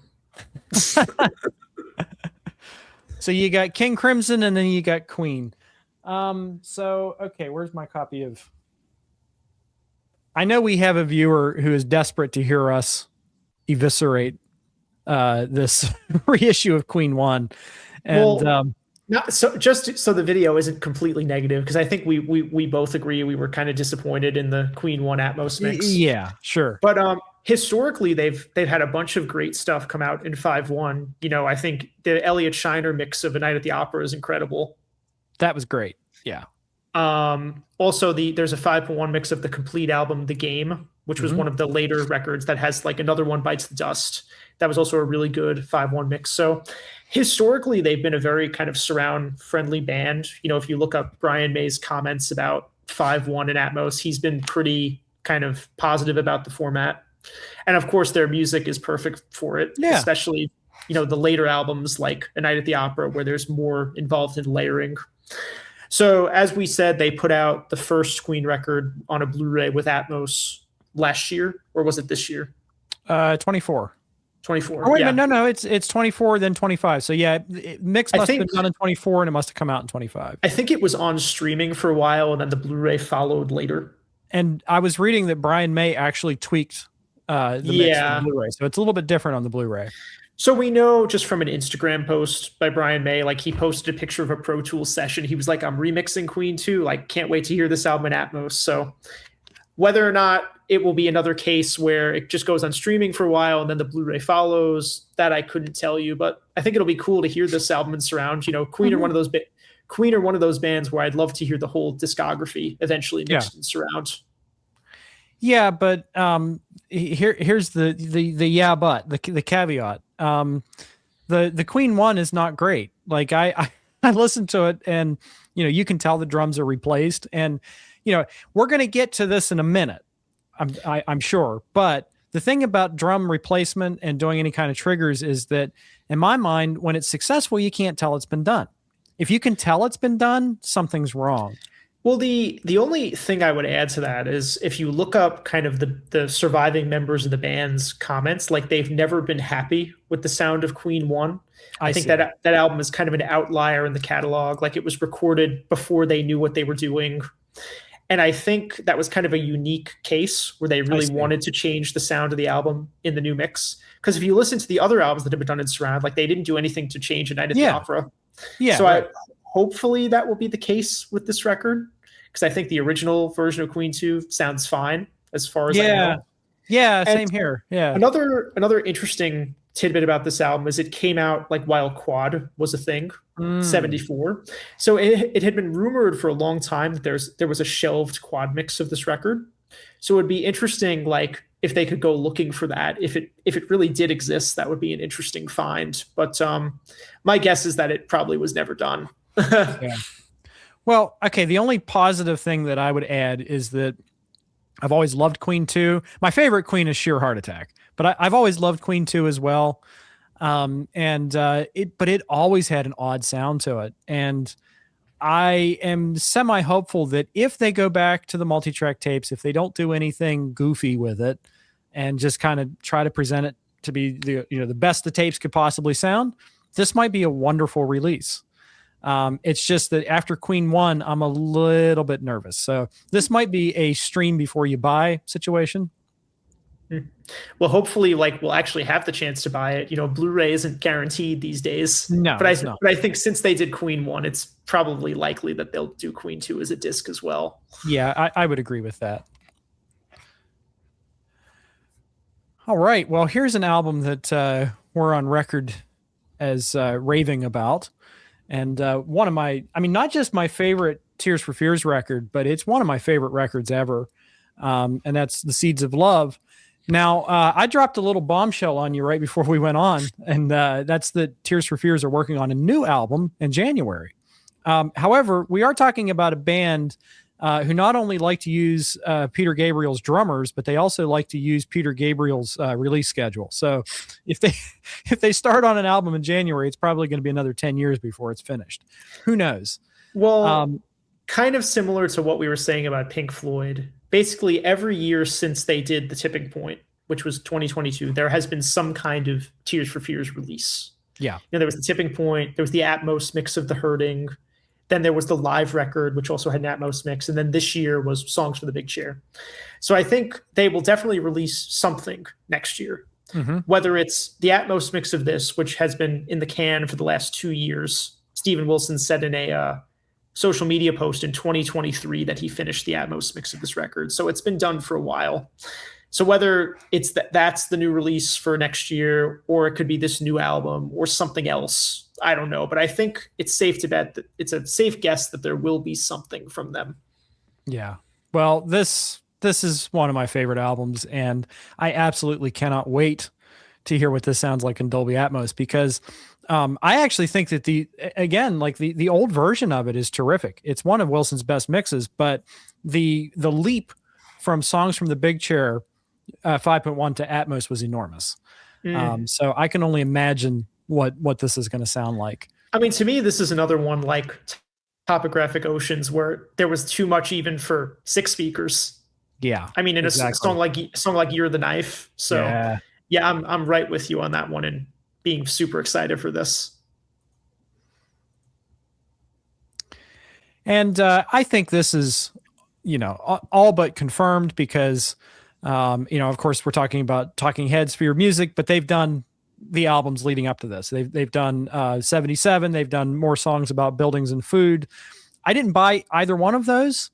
So you got King Crimson and then you got Queen. Okay, where's my copy of... I know we have a viewer who is desperate to hear us eviscerate this reissue of Queen 1. And just so the video isn't completely negative, because I think we both agree we were kind of disappointed in the Queen 1 Atmos mix. Yeah, sure. But historically they've had a bunch of great stuff come out in 5.1. I think the Elliot Shiner mix of A Night at the Opera is incredible. That was great. Yeah. Also there's a 5.1 mix of the complete album, The Game, which was one of the later records that has like Another One Bites the Dust. That was also a really good 5.1 mix. So historically they've been a very kind of surround friendly band. If you look up Brian May's comments about 5.1 and Atmos, he's been pretty kind of positive about the format. And of course their music is perfect for it, especially, the later albums like A Night at the Opera, where there's more involved in layering. So as we said, they put out the first Queen record on a Blu-ray with Atmos last year, or was it this year? 24. 24. Oh, wait, no, it's 24, then 25. So yeah, mix must have been done in 24, and it must have come out in 25. I think it was on streaming for a while, and then the Blu-ray followed later. And I was reading that Brian May actually tweaked the mix on the Blu-ray, so it's a little bit different on the Blu-ray. So we know just from an Instagram post by Brian May, like he posted a picture of a Pro Tools session. He was like, I'm remixing Queen 2. Like, can't wait to hear this album in Atmos. So whether or not it will be another case where it just goes on streaming for a while and then the Blu-ray follows, that I couldn't tell you. But I think it'll be cool to hear this album in surround. Queen are one of those bands where I'd love to hear the whole discography eventually mixed in surround. Yeah, but here's the caveat. The Queen 1 is not great. Like I listened to it, and you can tell the drums are replaced, and we're going to get to this in a minute, I'm sure. But the thing about drum replacement and doing any kind of triggers is that, in my mind, when it's successful, you can't tell it's been done. If you can tell it's been done, something's wrong. Well, the only thing I would add to that is if you look up kind of the surviving members of the band's comments, like they've never been happy with the sound of Queen 1. I think that album is kind of an outlier in the catalog. Like it was recorded before they knew what they were doing. And I think that was kind of a unique case where they really wanted to change the sound of the album in the new mix. Because if you listen to the other albums that have been done in surround, like they didn't do anything to change A Night at the Opera. Yeah. So hopefully that will be the case with this record, because I think the original version of Queen 2 sounds fine as far as I know. Yeah, And same here. Yeah. another interesting tidbit about this album is it came out like while quad was a thing, 74. So it had been rumored for a long time that there was a shelved quad mix of this record. So it would be interesting, like if they could go looking for that. If it really did exist, that would be an interesting find. But my guess is that it probably was never done. Yeah. Well, okay. The only positive thing that I would add is that I've always loved Queen 2. My favorite Queen is Sheer Heart Attack, but I've always loved Queen 2 as well. But it always had an odd sound to it. And I am semi hopeful that if they go back to the multi-track tapes, if they don't do anything goofy with it and just kind of try to present it to be the best the tapes could possibly sound, this might be a wonderful release. It's just that after Queen 1, I'm a little bit nervous. So this might be a stream before you buy situation. Well, hopefully, like we'll actually have the chance to buy it. Blu-ray isn't guaranteed these days. No, but I think since they did Queen 1, it's probably likely that they'll do Queen 2 as a disc as well. Yeah, I would agree with that. All right. Well, here's an album that we're on record as raving about. And one of not just my favorite Tears for Fears record, but it's one of my favorite records ever. And that's The Seeds of Love. Now, I dropped a little bombshell on you right before we went on, and that's that Tears for Fears are working on a new album in January. However, we are talking about a band who not only like to use Peter Gabriel's drummers, but they also like to use Peter Gabriel's release schedule. So if they start on an album in January, it's probably going to be another 10 years before it's finished. Who knows? Well, kind of similar to what we were saying about Pink Floyd. Basically, every year since they did The Tipping Point, which was 2022, there has been some kind of Tears for Fears release. Yeah. There was The Tipping Point, there was the Atmos mix of The Hurting, then there was the live record, which also had an Atmos mix, and then this year was Songs for the Big Chair. So I think they will definitely release something next year. Mm-hmm. Whether it's the Atmos mix of this, which has been in the can for the last 2 years. Steven Wilson said in a social media post in 2023 that he finished the Atmos mix of this record. So it's been done for a while. So whether it's that's the new release for next year, or it could be this new album or something else, I don't know. But I think it's safe to bet that it's a safe guess that there will be something from them. Yeah. Well, this is one of my favorite albums, and I absolutely cannot wait to hear what this sounds like in Dolby Atmos, because I actually think that the old version of it is terrific. It's one of Wilson's best mixes, but the leap from Songs from the Big Chair 5.1 to Atmos was enormous. So I can only imagine what this is going to sound like. I mean, to me, this is another one like Topographic Oceans, where there was too much even for 6 speakers. Yeah. I mean, in exactly. a song like You're the Knife. So yeah, I'm right with you on that one, and being super excited for this. And I think this is, all but confirmed, because, of course, we're talking about Talking Heads for your music, but they've done the albums leading up to this. They've done 77. They've done more songs about buildings and food. I didn't buy either one of those,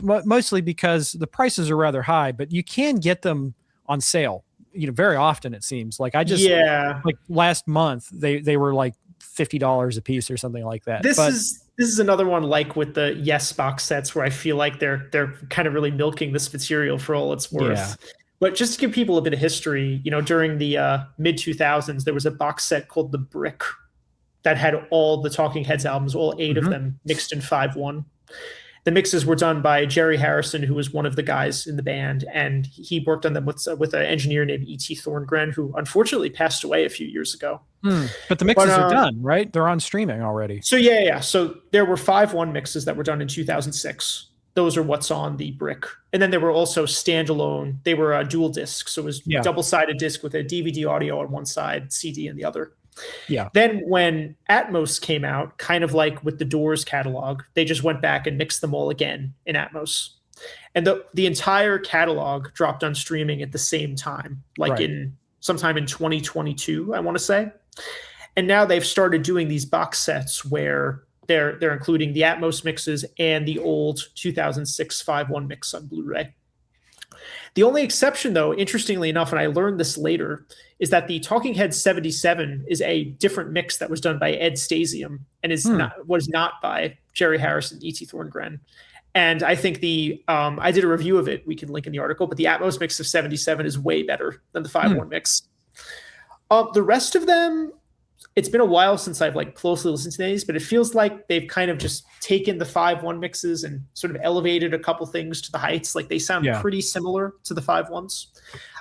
mostly because the prices are rather high, but you can get them on sale. Very often, it seems. Like like last month they were like $50 a piece or something like that. This is another one like with the Yes box sets, where I feel like they're kind of really milking this material for all it's worth. Yeah. But just to give people a bit of history, during the mid 2000s, there was a box set called The Brick that had all the Talking Heads albums, all 8 of them mixed in 5.1. The mixes were done by Jerry Harrison, who was one of the guys in the band, and he worked on them with an engineer named E.T. Thorngren, who unfortunately passed away a few years ago. But the mixes are done, right? They're on streaming already. So yeah. So there were 5.1 mixes that were done in 2006. Those are what's on The Brick. And then there were also standalone. They were dual discs. So it was double-sided disc with a DVD audio on one side, CD on the other. Yeah. Then when Atmos came out, kind of like with the Doors catalog, they just went back and mixed them all again in Atmos. And the entire catalog dropped on streaming at the same time, like in sometime in 2022, I want to say. And now they've started doing these box sets where they're including the Atmos mixes and the old 2006 5.1 mix on Blu-ray. The only exception, though, interestingly enough, and I learned this later, is that the Talking Heads 77 is a different mix that was done by Ed Stasium and was not by Jerry Harrison, E.T. Thorngren. And I think I did a review of it. We can link in the article, but the Atmos mix of 77 is way better than the 5.1 mix. The rest of them, it's been a while since I've like closely listened to these, but it feels like they've kind of just taken the 5.1 mixes and sort of elevated a couple things to the heights. Like they sound pretty similar to the 5.1s.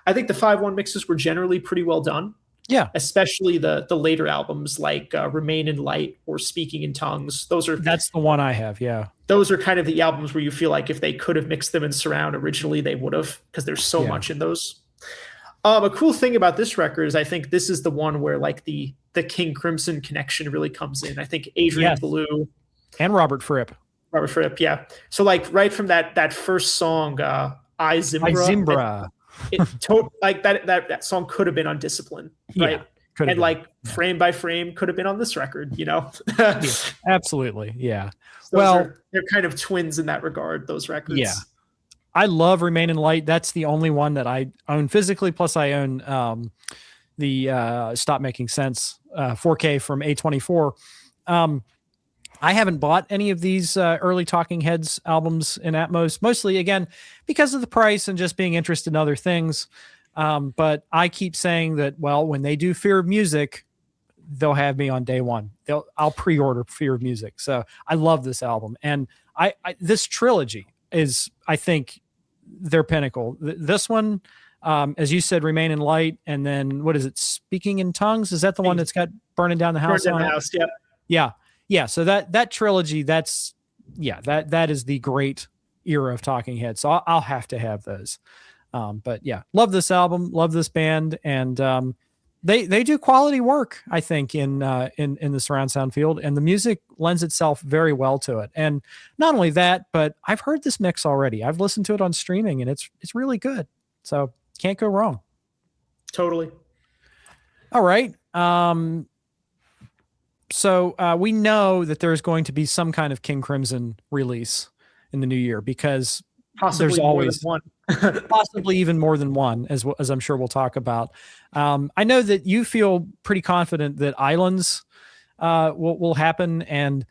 I think the 5.1 mixes were generally pretty well done. Yeah. Especially the later albums like Remain in Light or Speaking in Tongues. That's the one I have. Yeah. Those are kind of the albums where you feel like if they could have mixed them in surround originally, they would have, because there's so much in those. A cool thing about this record is I think this is the one where like the King Crimson connection really comes in. I think Adrian Belew and Robert Fripp. Yeah. So like right from that first song, I Zimbra. Like that song could have been on Discipline, right? And been. Like Frame by Frame could have been on this record, you know? Absolutely. Yeah. So they're kind of twins in that regard, those records. Yeah. I love Remain in Light. That's the only one that I own physically. Plus I own the Stop Making Sense 4K from A24. I haven't bought any of these early Talking Heads albums in Atmos, mostly, again, because of the price and just being interested in other things. But I keep saying that, well, when they do Fear of Music, they'll have me on day one. I'll pre-order Fear of Music. So I love this album. And this trilogy is, I think, their pinnacle. This one, as you said, Remain in Light, and then what is it? Speaking in Tongues? Is that the one that's got Burning Down the House? Burning Down the House, yeah. Yeah. So that trilogy, that is the great era of Talking Heads. So I'll have to have those. But yeah, love this album, love this band, and they do quality work, I think, in the surround sound field, and the music lends itself very well to it. And not only that, but I've heard this mix already. I've listened to it on streaming, and it's really good. So can't go wrong. Totally. All right. So we know that there's going to be some kind of King Crimson release in the new year, because possibly there's always more than one. possibly even more than one, as I'm sure we'll talk about. I know that you feel pretty confident that Islands will happen, and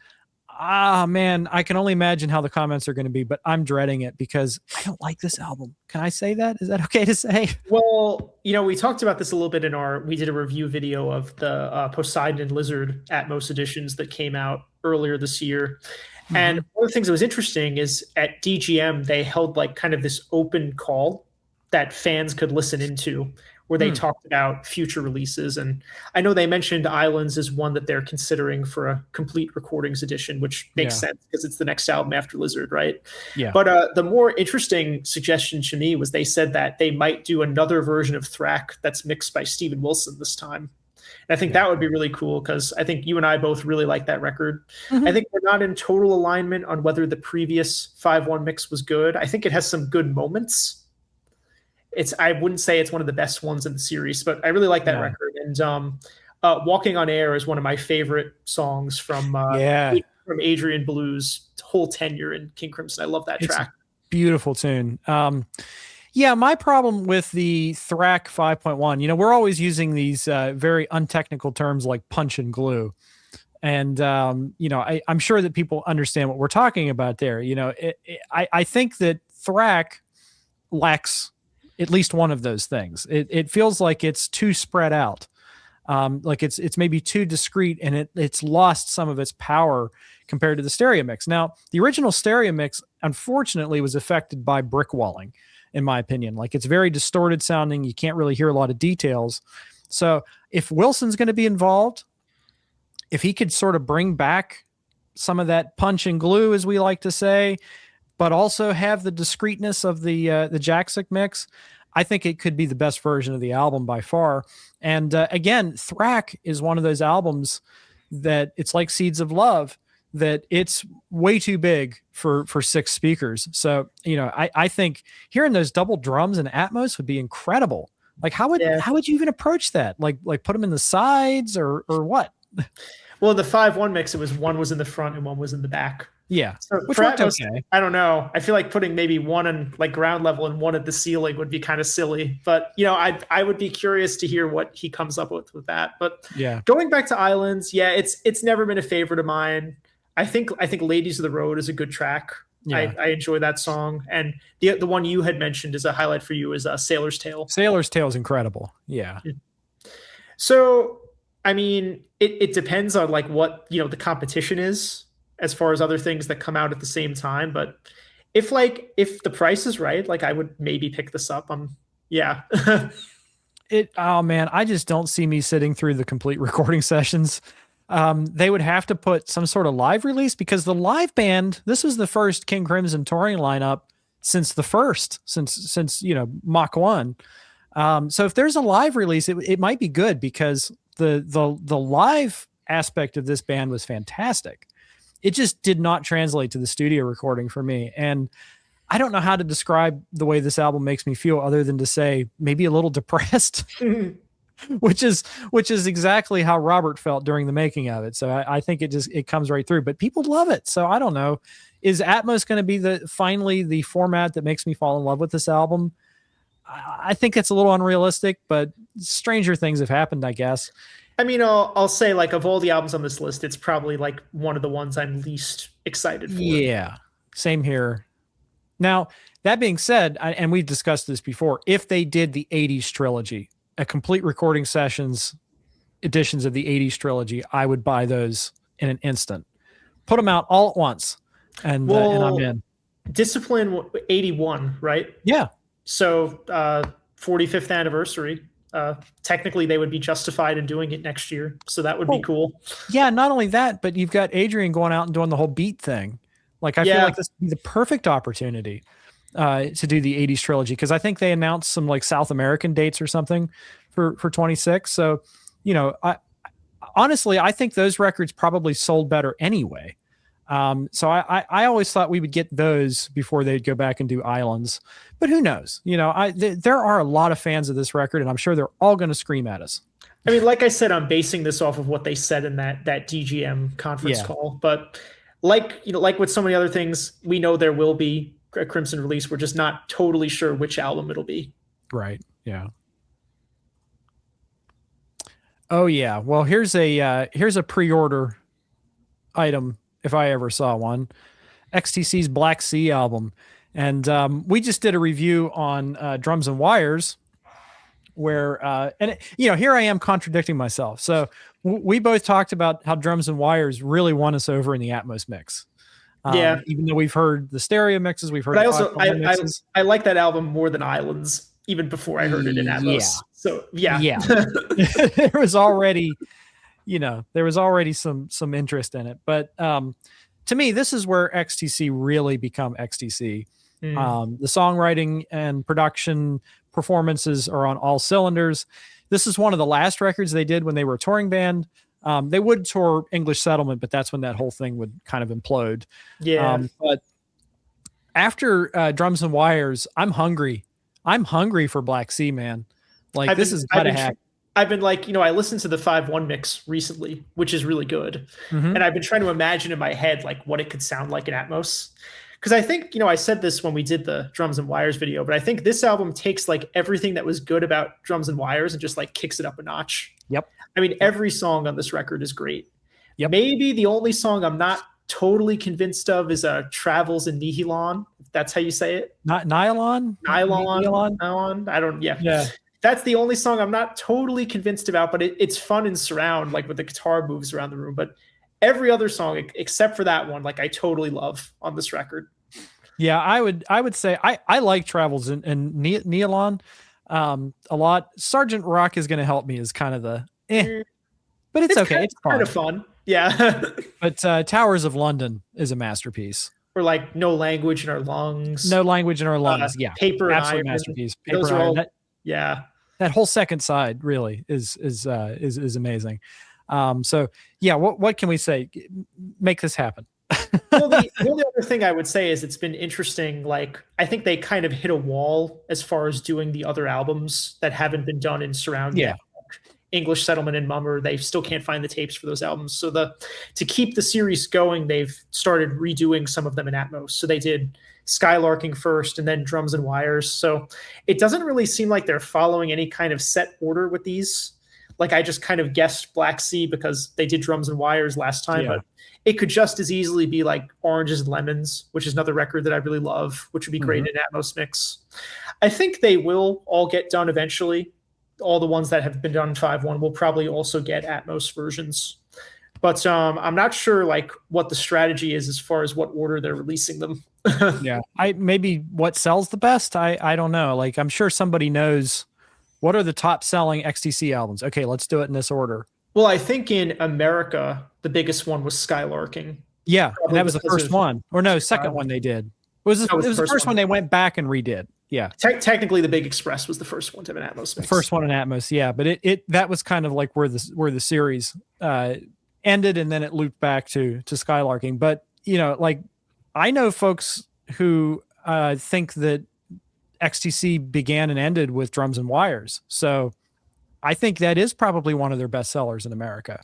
man, I can only imagine how the comments are going to be, but I'm dreading it because I don't like this album. Can I say that? Is that okay to say? Well, we talked about this a little bit we did a review video of the Poseidon and Lizard Atmos editions that came out earlier this year. Mm-hmm. And one of the things that was interesting is at DGM, they held like kind of this open call that fans could listen into, where they talked about future releases. And I know they mentioned Islands as one that they're considering for a complete recordings edition, which makes sense because it's the next album after Lizard, right? Yeah. But the more interesting suggestion to me was they said that they might do another version of Thrak that's mixed by Steven Wilson this time. And I think that would be really cool, because I think you and I both really like that record. Mm-hmm. I think we're not in total alignment on whether the previous 5.1 mix was good. I think it has some good moments. I wouldn't say it's one of the best ones in the series, but I really like that record. And Walking on Air is one of my favorite songs from Adrian Belew's whole tenure in King Crimson. I love that track. Beautiful tune. My problem with the Thrak 5.1, we're always using these very untechnical terms like punch and glue. And, I'm sure that people understand what we're talking about there. I think that Thrak lacks at least one of those things. It feels like it's too spread out. Like it's maybe too discrete, and it's lost some of its power compared to the stereo mix. Now, the original stereo mix, unfortunately, was affected by brick walling, in my opinion. Like, it's very distorted sounding. You can't really hear a lot of details. So if Wilson's going to be involved, if he could sort of bring back some of that punch and glue, as we like to say, but also have the discreteness of the Jaksic mix, I think it could be the best version of the album by far. And again, Thrak is one of those albums that it's like Seeds of Love, that it's way too big for 6 speakers. So, I think hearing those double drums and Atmos would be incredible. Like, how would you even approach that? Like put them in the sides or what? Well, the 5.1 mix, it was one was in the front and one was in the back. Yeah, So which for worked Atmos, okay. I don't know. I feel like putting maybe one on like ground level and one at the ceiling would be kind of silly. But I would be curious to hear what he comes up with that. But Yeah, going back to Islands, yeah, it's never been a favorite of mine. I think Ladies of the Road is a good track. yeah. I enjoy that song, and the one you had mentioned as a highlight for you is Sailor's Tale. Sailor's Tale is incredible. Yeah. So, I mean, it depends on like what the competition is as far as other things that come out at the same time. But if the price is right, like I would maybe pick this up. Yeah. Oh man, I just don't see me sitting through the complete recording sessions. They would have to put some sort of live release, because the live band, this was the first King Crimson touring lineup since Mach 1. So if there's a live release, it might be good, because the live aspect of this band was fantastic. It just did not translate to the studio recording for me. And I don't know how to describe the way this album makes me feel, other than to say maybe a little depressed, which is exactly how Robert felt during the making of it. So I think it comes right through, but people love it. So I don't know. Is Atmos going to be finally the format that makes me fall in love with this album? I think it's a little unrealistic, but stranger things have happened, I guess. I mean, I'll say, like, of all the albums on this list, it's probably like one of the ones I'm least excited for. Yeah, same here. Now, that being said, and we've discussed this before, if they did the 80s trilogy, a complete recording sessions editions of the 80s trilogy, I would buy those in an instant. Put them out all at once, and I'm in. Discipline 81, right? Yeah. So 45th anniversary. Technically, they would be justified in doing it next year, so that would be cool. Yeah, not only that, but you've got Adrian going out and doing the whole beat thing. Like, I feel like this would be the perfect opportunity to do the 80s trilogy, because I think they announced some like South American dates or something for 26. So, I honestly think those records probably sold better anyway. So I always thought we would get those before they'd go back and do Islands, but who knows? There are a lot of fans of this record, and I'm sure they're all going to scream at us. I mean, like I said, I'm basing this off of what they said in that DGM conference call, but like with so many other things, we know there will be a Crimson release. We're just not totally sure which album it'll be. Right. Yeah. Oh yeah. Well, here's a pre-order item, if I ever saw one. XTC's Black Sea album. And we just did a review on Drums and Wires, where here I am contradicting myself. So we both talked about how Drums and Wires really won us over in the Atmos mix. Even though we've heard the stereo mixes, we've heard. But I like that album more than Islands, even before I heard it in Atmos. Yeah. So yeah. there was already some interest in it, but to me, this is where XTC really become XTC. The songwriting and production performances are on all cylinders. This is one of the last records they did when they were a touring band. They would tour English Settlement, but that's when that whole thing would kind of implode. Yeah. But after Drums and Wires, I'm hungry. I'm hungry for Black Sea, man. Like, this is gotta happen. I've been like, I listened to the 5-1 mix recently, which is really good. Mm-hmm. And I've been trying to imagine in my head, like, what it could sound like in Atmos. Because I think, I said this when we did the Drums and Wires video, but I think this album takes like everything that was good about Drums and Wires and just like kicks it up a notch. Yep. I mean, every song on this record is great. Yep. Maybe the only song I'm not totally convinced of is Travels in Nihilon. If that's how you say it. Not Nylon? Nylon. I don't, yeah. That's the only song I'm not totally convinced about, but it's fun in surround, like with the guitar moves around the room. But every other song except for that one, like, I totally love on this record. Yeah, I would say I like Travels and Nylon a lot. Sergeant Rock is going to help me is kind of the but it's okay. It's kind of fun. Yeah. But Towers of London is a masterpiece. Or like No Language in Our Lungs. No Language in Our Lungs. Yeah. Paper and Absolute Iron. Masterpiece. Paper and Iron. That whole second side really is amazing. So yeah, what can we say? Make this happen. Well, the only other thing I would say is it's been interesting. Like, I think they kind of hit a wall as far as doing the other albums that haven't been done in surround yet. English Settlement and Mummer, they still can't find the tapes for those albums. So to keep the series going, they've started redoing some of them in Atmos. So they did Skylarking first and then Drums and Wires. So it doesn't really seem like they're following any kind of set order with these. Like I just kind of guessed Black Sea because they did Drums and Wires last time, but it could just as easily be like Oranges and Lemons, which is another record that I really love, which would be great in Atmos mix. I think they will all get done eventually. All the ones that have been done in 5.1 will probably also get Atmos versions. But I'm not sure like what the strategy is as far as what order they're releasing them. Yeah. Maybe what sells the best. I don't know. Like I'm sure somebody knows what are the top selling XTC albums. Okay, let's do it in this order. Well, I think in America, the biggest one was Skylarking. Yeah, and that was the first one. Or no, second one they did. It was the first one they went back and redid. Yeah. Technically, the Big Express was the first one to have an Atmos mix. The first one in Atmos, yeah. But that was kind of like where the series ended, and then it looped back to Skylarking. But you know, like I know folks who think that XTC began and ended with Drums and Wires. So I think that is probably one of their best sellers in America.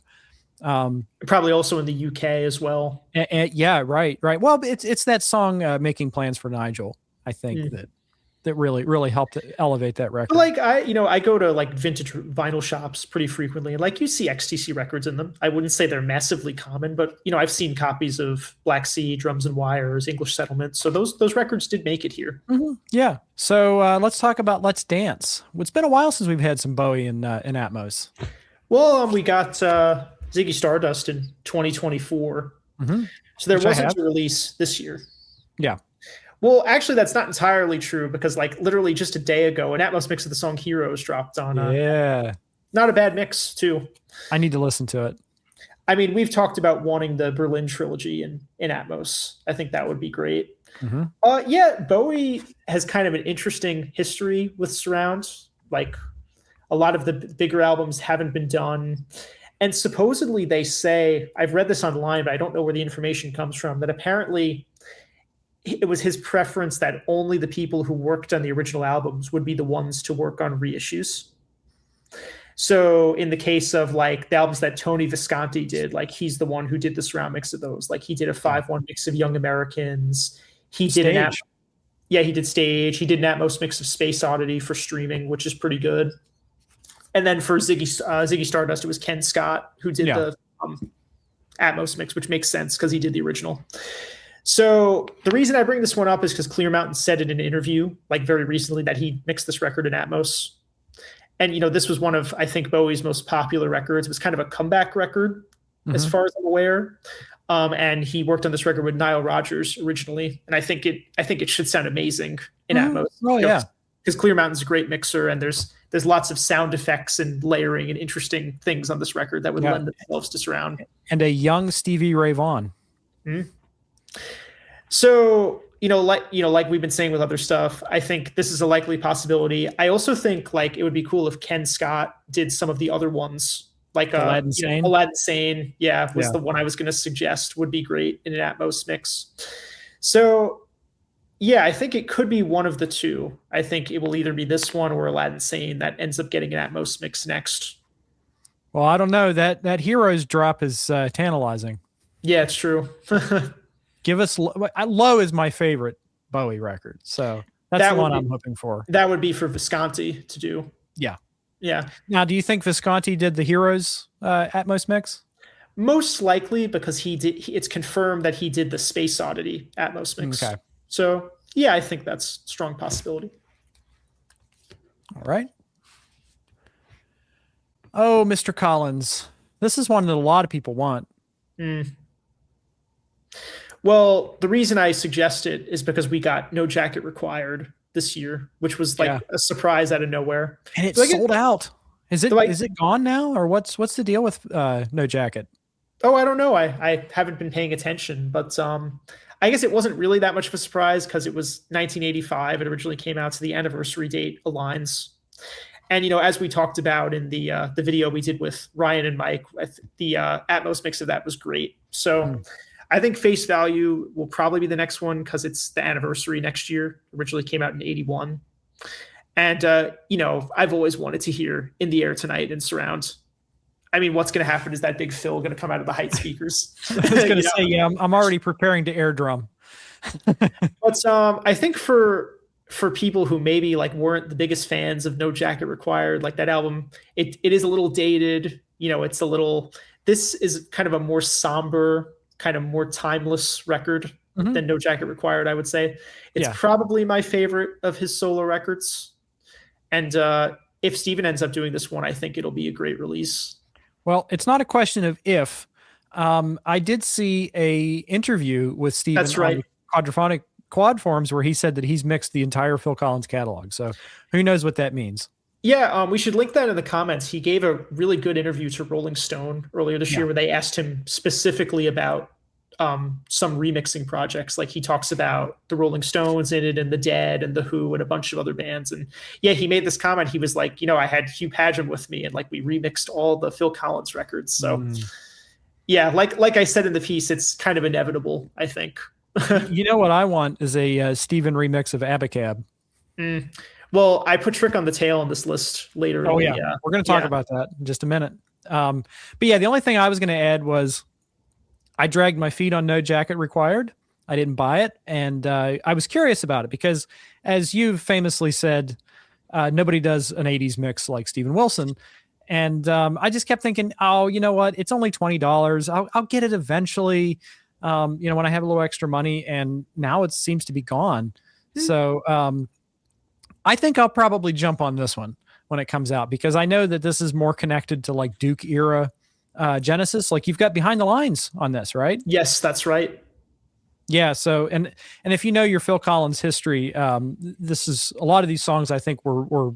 Probably also in the UK as well. Yeah, right. Well, it's that song "Making Plans for Nigel." I think that really helped elevate that record. But like I go to like vintage vinyl shops pretty frequently, and like you see XTC records in them. I wouldn't say they're massively common, but I've seen copies of Black Sea, Drums and Wires, English Settlement. So those records did make it here. Yeah. So let's talk about Let's Dance. It's been a while since we've had some Bowie in Atmos. Well, we got Ziggy Stardust in 2024. So there wasn't a release this year. Yeah. Well, actually, that's not entirely true because, like, literally just a day ago, an Atmos mix of the song "Heroes" dropped on. Not a bad mix, too. I need to listen to it. I mean, we've talked about wanting the Berlin trilogy in Atmos. I think that would be great. Yeah, Bowie has kind of an interesting history with surround. Like, a lot of the bigger albums haven't been done. And supposedly they say, I've read this online, but I don't know where the information comes from, that apparently it was his preference that only the people who worked on the original albums would be the ones to work on reissues. So in the case of like the albums that Tony Visconti did, like he's the one who did the surround mix of those. Like he did a 5.1 mix of Young Americans. He did he did Stage. He did an Atmos mix of Space Oddity for streaming, which is pretty good. And then for Ziggy Stardust, it was Ken Scott who did the Atmos mix, which makes sense because he did the original. So the reason I bring this one up is because Clear Mountain said in an interview, like very recently, that he mixed this record in Atmos. And, this was one of, I think, Bowie's most popular records. It was kind of a comeback record, as far as I'm aware. And he worked on this record with Nile Rodgers originally. And I think it should sound amazing in Atmos. Oh, yeah. Because Clear Mountain's a great mixer, and there's lots of sound effects and layering and interesting things on this record that would lend themselves to surround. And a young Stevie Ray Vaughan. So, like we've been saying with other stuff, I think this is a likely possibility. I also think like it would be cool if Ken Scott did some of the other ones, like Aladdin Sane. Aladdin Sane, was the one I was going to suggest would be great in an Atmos mix. So, yeah, I think it could be one of the two. I think it will either be this one or Aladdin Sane that ends up getting an Atmos mix next. Well, I don't know. That Heroes drop is tantalizing. Yeah, it's true. Give us Low is my favorite Bowie record, so that's the one I'm hoping for. That would be for Visconti to do. Yeah. Now, do you think Visconti did the Heroes Atmos mix? Most likely, because it's confirmed that he did the Space Oddity Atmos mix. Okay. So yeah, I think that's a strong possibility. All right. Oh, Mr. Collins, this is one that a lot of people want. Well, the reason I suggest it is because we got No Jacket Required this year, which was like a surprise out of nowhere. And it's sold out. Is it gone now, or what's the deal with No Jacket? Oh, I don't know. I haven't been paying attention, but I guess it wasn't really that much of a surprise because it was 1985. It originally came out, so the anniversary date aligns. And as we talked about in the video we did with Ryan and Mike, the Atmos mix of that was great. So. I think Face Value will probably be the next one because it's the anniversary next year. Originally came out in 81. And, I've always wanted to hear In the Air Tonight and Surround. I mean, what's going to happen is that big fill going to come out of the height speakers. I was going to say, yeah, I'm already preparing to air drum. But I think for people who maybe like weren't the biggest fans of No Jacket Required, like that album, it is a little dated. It's a little. This is kind of a more somber, kind of more timeless record than No Jacket Required, I would say. It's probably my favorite of his solo records. And if Steven ends up doing this one, I think it'll be a great release. Well, it's not a question of if. I did see a interview with Steven That's right. on Quadraphonic Quad Forums where he said that he's mixed the entire Phil Collins catalog. So who knows what that means? Yeah, we should link that in the comments. He gave a really good interview to Rolling Stone earlier this year where they asked him specifically about some remixing projects. Like he talks about the Rolling Stones in it and the Dead and the Who and a bunch of other bands. And yeah, he made this comment. He was like, I had Hugh Padgham with me and like we remixed all the Phil Collins records. So yeah, like I said in the piece, it's kind of inevitable, I think. You know what I want is a Steven remix of Abacab. Well, I put Trick on the Tail on this list later. Oh yeah, we're going to talk about that in just a minute. But yeah, the only thing I was going to add was I dragged my feet on No Jacket Required. I didn't buy it. And I was curious about it because, as you've famously said, nobody does an 80s mix like Steven Wilson. And I just kept thinking, oh, you know what? It's only $20. I'll get it eventually, when I have a little extra money. And now it seems to be gone. So I think I'll probably jump on this one when it comes out because I know that this is more connected to like Duke era Genesis. Like you've got Behind the Lines on this, right? Yes, that's right. Yeah. So, and if you know your Phil Collins history, this is a lot of these songs I think were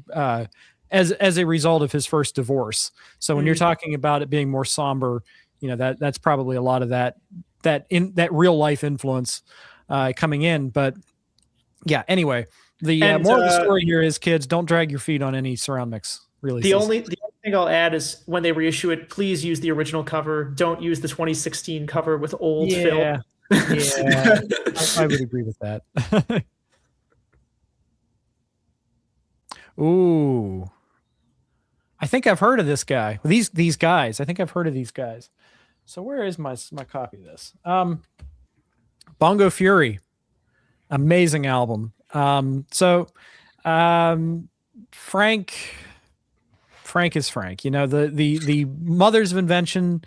as a result of his first divorce. So when you're talking about it being more somber, that's probably a lot of that real life influence coming in. But yeah, anyway, the moral of the story here is, kids, don't drag your feet on any surround mix releases. The only thing I'll add is when they reissue it, please use the original cover. Don't use the 2016 cover with old Phil. Yeah, I would agree with that. Ooh, I think I've heard of this guy. These guys. I think I've heard of these guys. So where is my copy of this? Bongo Fury, amazing album. Frank is Frank. The Mothers of Invention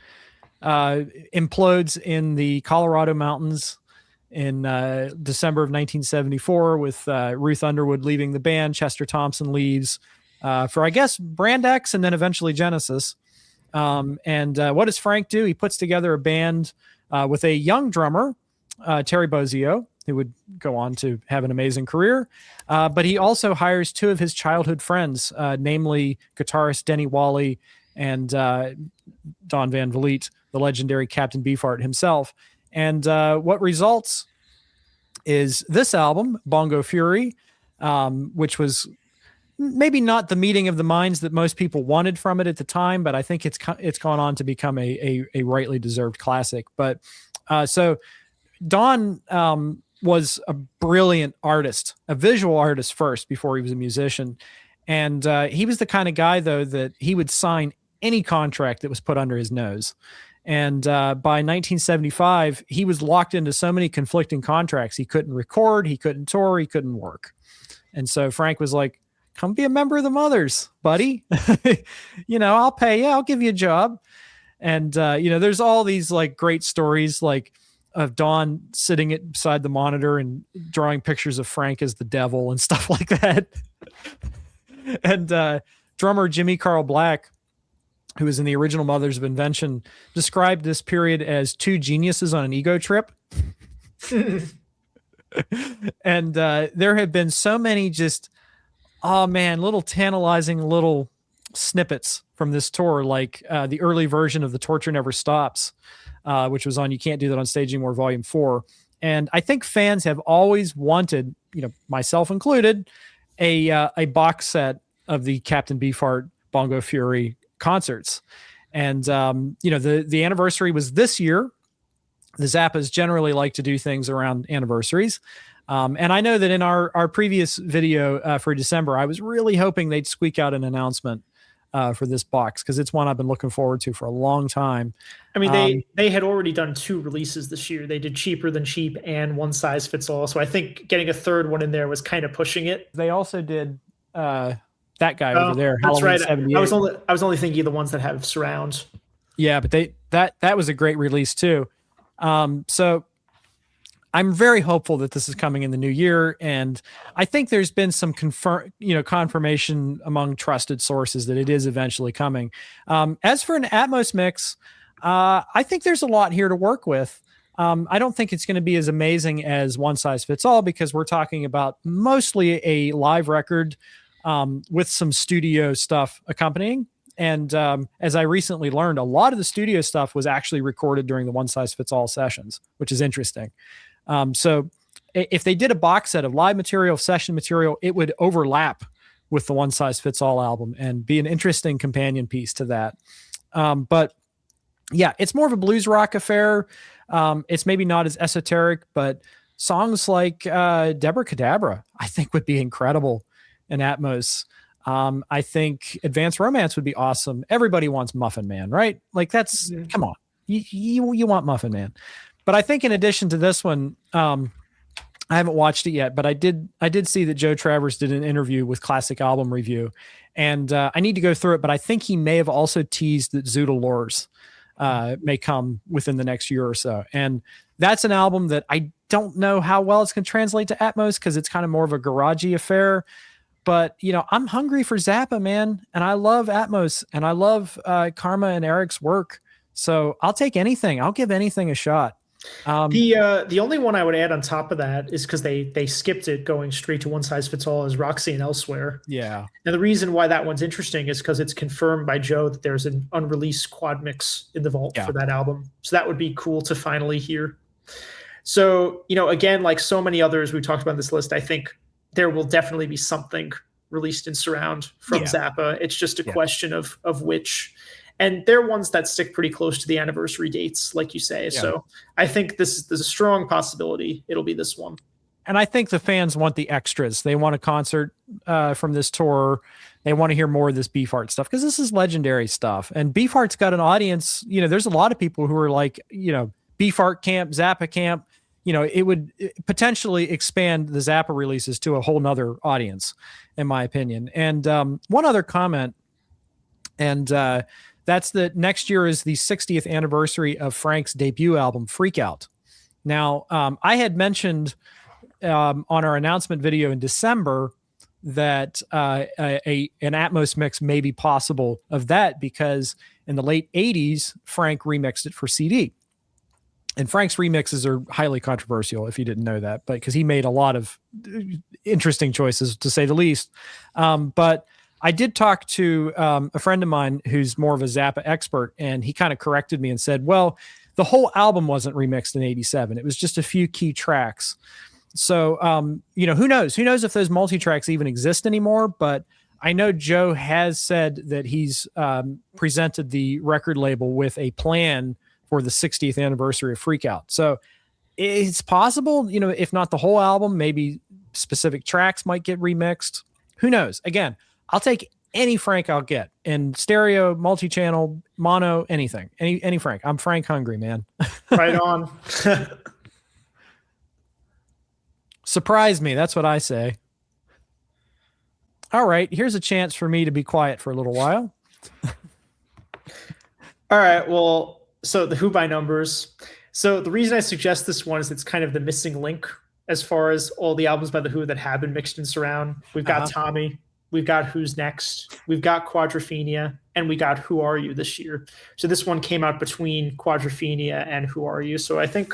implodes in the Colorado mountains in December of 1974 with Ruth Underwood leaving the band. Chester Thompson leaves for, I guess, Brand X and then eventually Genesis. And what does Frank do? He puts together a band with a young drummer, Terry Bozzio, who would go on to have an amazing career. But he also hires two of his childhood friends, namely guitarist Denny Wally and Don Van Vliet, the legendary Captain Beefheart himself. And what results is this album, Bongo Fury, which was maybe not the meeting of the minds that most people wanted from it at the time, but I think it's gone on to become a rightly deserved classic. But so Don was a brilliant artist, a visual artist first before he was a musician. And he was the kind of guy, though, that he would sign any contract that was put under his nose. And by 1975, he was locked into so many conflicting contracts. He couldn't record, he couldn't tour, he couldn't work. And so Frank was like, come be a member of the Mothers, buddy. I'll pay you. I'll give you a job. And, there's all these like great stories like of Don sitting beside the monitor and drawing pictures of Frank as the devil and stuff like that. And drummer Jimmy Carl Black, who was in the original Mothers of Invention, described this period as two geniuses on an ego trip. And there have been so many just, little tantalizing little snippets from this tour, like the early version of The Torture Never Stops, which was on You Can't Do That on Stage Anymore, Volume 4. And I think fans have always wanted, myself included, a box set of the Captain Beefheart Bongo Fury concerts. And, the anniversary was this year. The Zappas generally like to do things around anniversaries. And I know that in our previous video for December, I was really hoping they'd squeak out an announcement for this box, because it's one I've been looking forward to for a long time. I mean, they had already done 2 releases this year. They did Cheaper Than Cheap and One Size Fits All. So I think getting a third one in there was kind of pushing it. They also did that guy over there. That's Halloween right. 78. I was only thinking of the ones that have surround. Yeah, but that was a great release too. So I'm very hopeful that this is coming in the new year, and I think there's been some confirmation among trusted sources that it is eventually coming. As for an Atmos mix, I think there's a lot here to work with. I don't think it's going to be as amazing as One Size Fits All, because we're talking about mostly a live record with some studio stuff accompanying. And as I recently learned, a lot of the studio stuff was actually recorded during the One Size Fits All sessions, which is interesting. So if they did a box set of live material, session material, it would overlap with the One Size Fits All album and be an interesting companion piece to that. But yeah, it's more of a blues rock affair. It's maybe not as esoteric, but songs like Deborah Cadabra, I think, would be incredible in Atmos. I think Advanced Romance would be awesome. Everybody wants Muffin Man, right? Like that's, come on, you want Muffin Man. But I think in addition to this one, I haven't watched it yet, but I did see that Joe Travers did an interview with Classic Album Review, and I need to go through it, but I think he may have also teased that Zoodle Lures may come within the next year or so. And that's an album that I don't know how well it's going to translate to Atmos, because it's kind of more of a garagey affair. But, I'm hungry for Zappa, man. And I love Atmos, and I love Karma and Eric's work. So I'll take anything. I'll give anything a shot. The only one I would add on top of that is because they skipped it going straight to One Size Fits All is Roxy and Elsewhere. Yeah. And the reason why that one's interesting is because it's confirmed by Joe that there's an unreleased quad mix in the vault for that album. So that would be cool to finally hear. So, again, like so many others we talked about in this list, I think there will definitely be something released in surround from Zappa. It's just a question of which. And they're ones that stick pretty close to the anniversary dates, like you say. Yeah. So I think there's a strong possibility it'll be this one. And I think the fans want the extras. They want a concert from this tour. They want to hear more of this Beefheart stuff, because this is legendary stuff. And Beefheart's got an audience. There's a lot of people who are like, Beefheart camp, Zappa camp. It would potentially expand the Zappa releases to a whole nother audience, in my opinion. And one other comment, and that's that next year is the 60th anniversary of Frank's debut album, Freak Out. Now, I had mentioned on our announcement video in December that an Atmos mix may be possible of that, because in the late 80s, Frank remixed it for CD. And Frank's remixes are highly controversial, if you didn't know that, but because he made a lot of interesting choices, to say the least. But I did talk to a friend of mine who's more of a Zappa expert, and he kind of corrected me and said, well, the whole album wasn't remixed in 87. It was just a few key tracks. So, who knows? Who knows if those multi-tracks even exist anymore? But I know Joe has said that he's presented the record label with a plan for the 60th anniversary of Freak Out. So it's possible, if not the whole album, maybe specific tracks might get remixed. Who knows? Again, I'll take any Frank I'll get, in stereo, multi-channel, mono, anything, any Frank. I'm Frank hungry, man. Right on. Surprise me. That's what I say. All right. Here's a chance for me to be quiet for a little while. All right. Well, so the Who by Numbers. So the reason I suggest this one is it's kind of the missing link as far as all the albums by the Who that have been mixed in surround. We've got Tommy, we've got Who's Next, we've got Quadrophenia, and we got Who Are You this year. So this one came out between Quadrophenia and Who Are You. So I think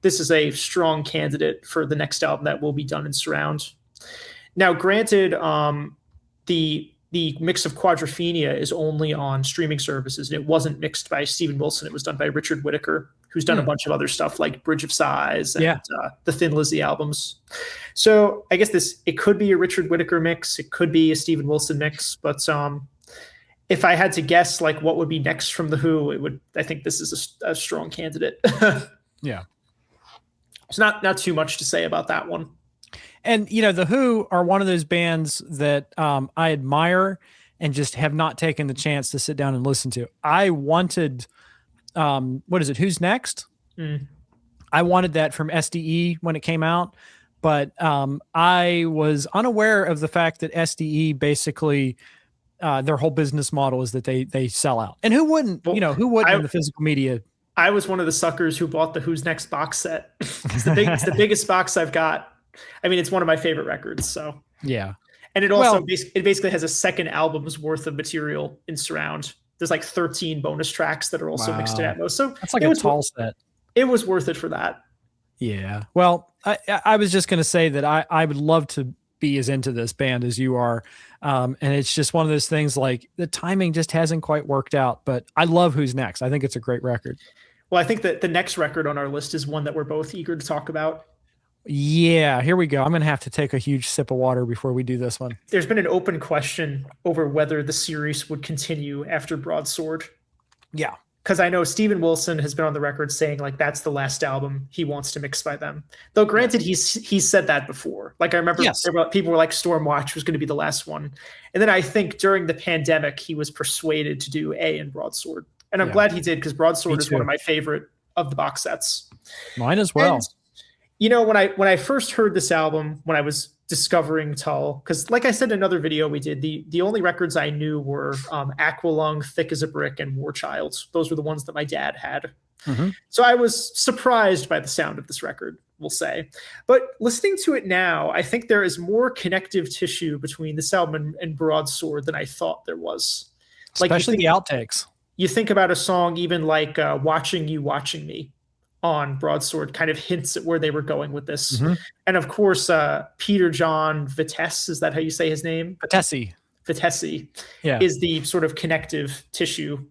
this is a strong candidate for the next album that will be done in surround. Now, granted, the mix of Quadrophenia is only on streaming services, and it wasn't mixed by Steven Wilson. It was done by Richard Whittaker, who's done a bunch of other stuff like Bridge of Sighs and the Thin Lizzy albums. So I guess it could be a Richard Whittaker mix. It could be a Steven Wilson mix. But if I had to guess like what would be next from the Who, I think this is a strong candidate. Yeah. It's not too much to say about that one. And the Who are one of those bands that I admire and just have not taken the chance to sit down and listen to. I wanted, what is it? Who's Next? Mm. I wanted that from SDE when it came out, but I was unaware of the fact that SDE basically their whole business model is that they sell out. And who wouldn't? Well, who wouldn't in the physical media? I was one of the suckers who bought the Who's Next box set. It's the biggest box I've got. I mean, it's one of my favorite records. So yeah, and it also it basically has a second album's worth of material in surround. There's like 13 bonus tracks that are also mixed in Atmos. So that's like a tall set. It was worth it for that. Yeah. Well, I was just going to say that I would love to be as into this band as you are. And it's just one of those things, like the timing just hasn't quite worked out, but I love Who's Next. I think it's a great record. Well, I think that the next record on our list is one that we're both eager to talk about. Yeah, here we go. I'm going to have to take a huge sip of water before we do this one. There's been an open question over whether the series would continue after Broadsword. Yeah. Because I know Steven Wilson has been on the record saying like that's the last album he wants to mix by them. Though granted, he's said that before. Like I remember people were like Stormwatch was going to be the last one. And then I think during the pandemic, he was persuaded to do A and Broadsword. And I'm glad he did, because Broadsword is one of my favorite of the box sets. Mine as well. And, when I first heard this album, when I was discovering Tull, because like I said in another video we did, the only records I knew were Aqualung, Thick as a Brick, and War Child. Those were the ones that my dad had. Mm-hmm. So I was surprised by the sound of this record, we'll say. But listening to it now, I think there is more connective tissue between this album and Broadsword than I thought there was. Especially the outtakes. You think about a song even like Watching You, Watching Me on Broadsword kind of hints at where they were going with this. Mm-hmm. And of course, Peter John Vitesse, is that how you say his name? Vitesse is the sort of connective tissue.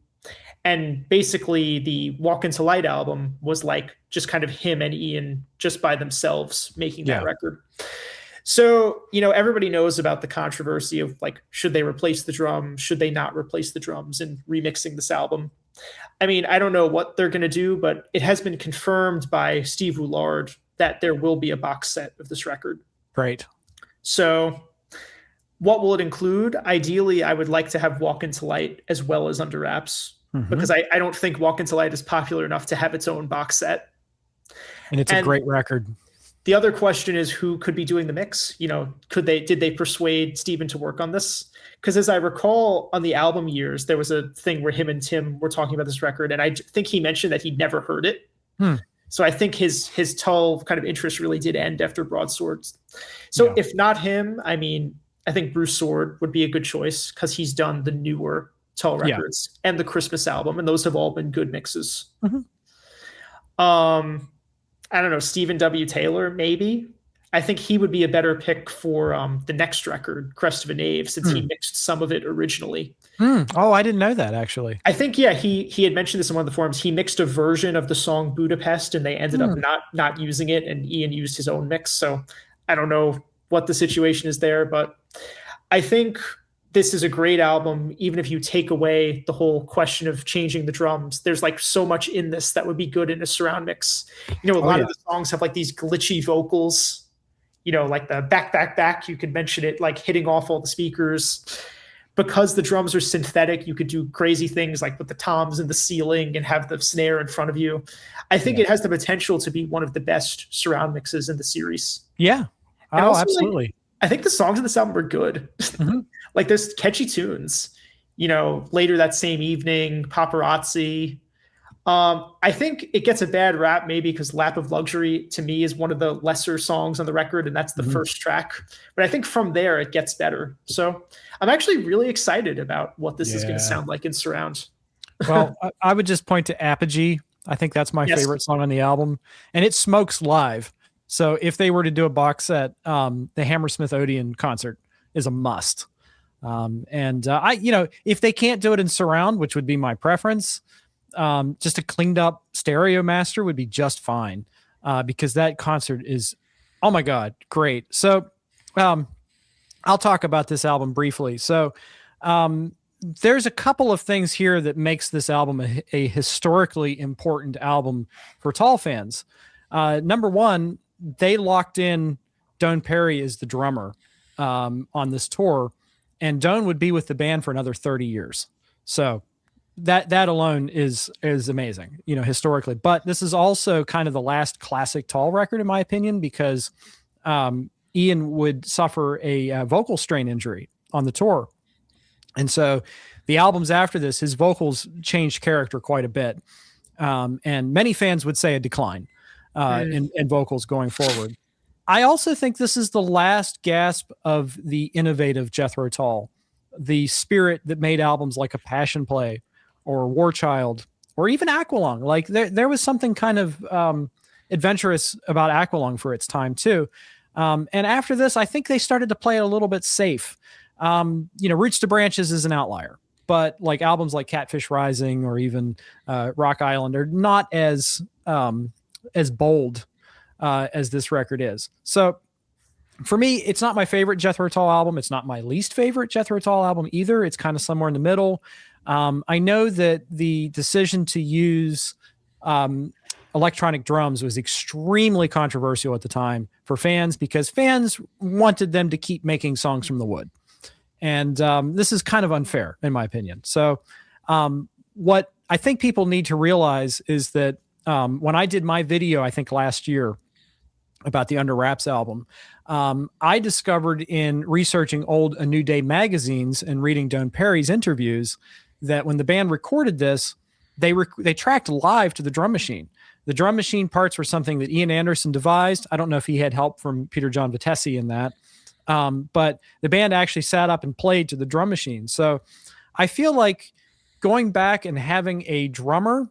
And basically the Walk Into Light album was like just kind of him and Ian just by themselves making that record. So, everybody knows about the controversy of like, should they replace the drums? Should they not replace the drums in remixing this album? I mean, I don't know what they're going to do, but it has been confirmed by Steve Woolard that there will be a box set of this record. Great. So what will it include? Ideally, I would like to have Walk Into Light as well as Under Wraps, because I don't think Walk Into Light is popular enough to have its own box set. And it's a great record. The other question is who could be doing the mix? Did they persuade Steven to work on this? Because as I recall on the album years, there was a thing where him and Tim were talking about this record, and I think he mentioned that he'd never heard it. So I think his Tull kind of interest really did end after Broadsword. So if not him, I mean, I think Bruce Soord would be a good choice, because he's done the newer Tull records and the Christmas album, and those have all been good mixes. I don't know, Stephen W. Taylor, maybe. I think he would be a better pick for the next record, Crest of a Knave, since he mixed some of it originally. Oh, I didn't know that, actually. I think, he had mentioned this in one of the forums. He mixed a version of the song Budapest, and they ended up not using it, and Ian used his own mix. So I don't know what the situation is there, but I think this is a great album, even if you take away the whole question of changing the drums. There's like so much in this that would be good in a surround mix. A lot of the songs have like these glitchy vocals, like the back, you could mention it, like hitting off all the speakers. Because the drums are synthetic, you could do crazy things like with the toms in the ceiling and have the snare in front of you. I think it has the potential to be one of the best surround mixes in the series. Yeah. And also, absolutely. I think the songs in this album are good. Like there's catchy tunes, Later That Same Evening, Paparazzi. I think it gets a bad rap maybe because Lap of Luxury to me is one of the lesser songs on the record, and that's the first track. But I think from there it gets better. So I'm actually really excited about what this is going to sound like in surround. Well, I would just point to Apogee. I think that's my favorite song on the album, and it smokes live. So if they were to do a box set, the Hammersmith Odeon concert is a must. If they can't do it in surround, which would be my preference, just a cleaned up stereo master would be just fine, because that concert is, oh my God, great. So I'll talk about this album briefly. So there's a couple of things here that makes this album a historically important album for Tull fans. Number one, they locked in Doane Perry is the drummer on this tour, and Doane would be with the band for another 30 years. So that alone is amazing, historically. But this is also kind of the last classic Tull record, in my opinion, because Ian would suffer a vocal strain injury on the tour. And so the albums after this, his vocals changed character quite a bit. And many fans would say a decline in vocals going forward. I also think this is the last gasp of the innovative Jethro Tull, the spirit that made albums like A Passion Play or War Child or even Aqualung. Like there was something kind of adventurous about Aqualung for its time too. And after this, I think they started to play it a little bit safe. Roots to Branches is an outlier, but like albums like Catfish Rising or even Rock Island are not as bold as this record is. So for me, it's not my favorite Jethro Tull album. It's not my least favorite Jethro Tull album either. It's kind of somewhere in the middle. I know that the decision to use electronic drums was extremely controversial at the time for fans because fans wanted them to keep making songs from the wood. And this is kind of unfair, in my opinion. So what I think people need to realize is that when I did my video, I think last year, about the Under Wraps album, I discovered in researching old A New Day magazines and reading Doane Perry's interviews that when the band recorded this, they tracked live to the drum machine. The drum machine parts were something that Ian Anderson devised. I don't know if he had help from Peter John Vitesse in that, but the band actually sat up and played to the drum machine. So I feel like going back and having a drummer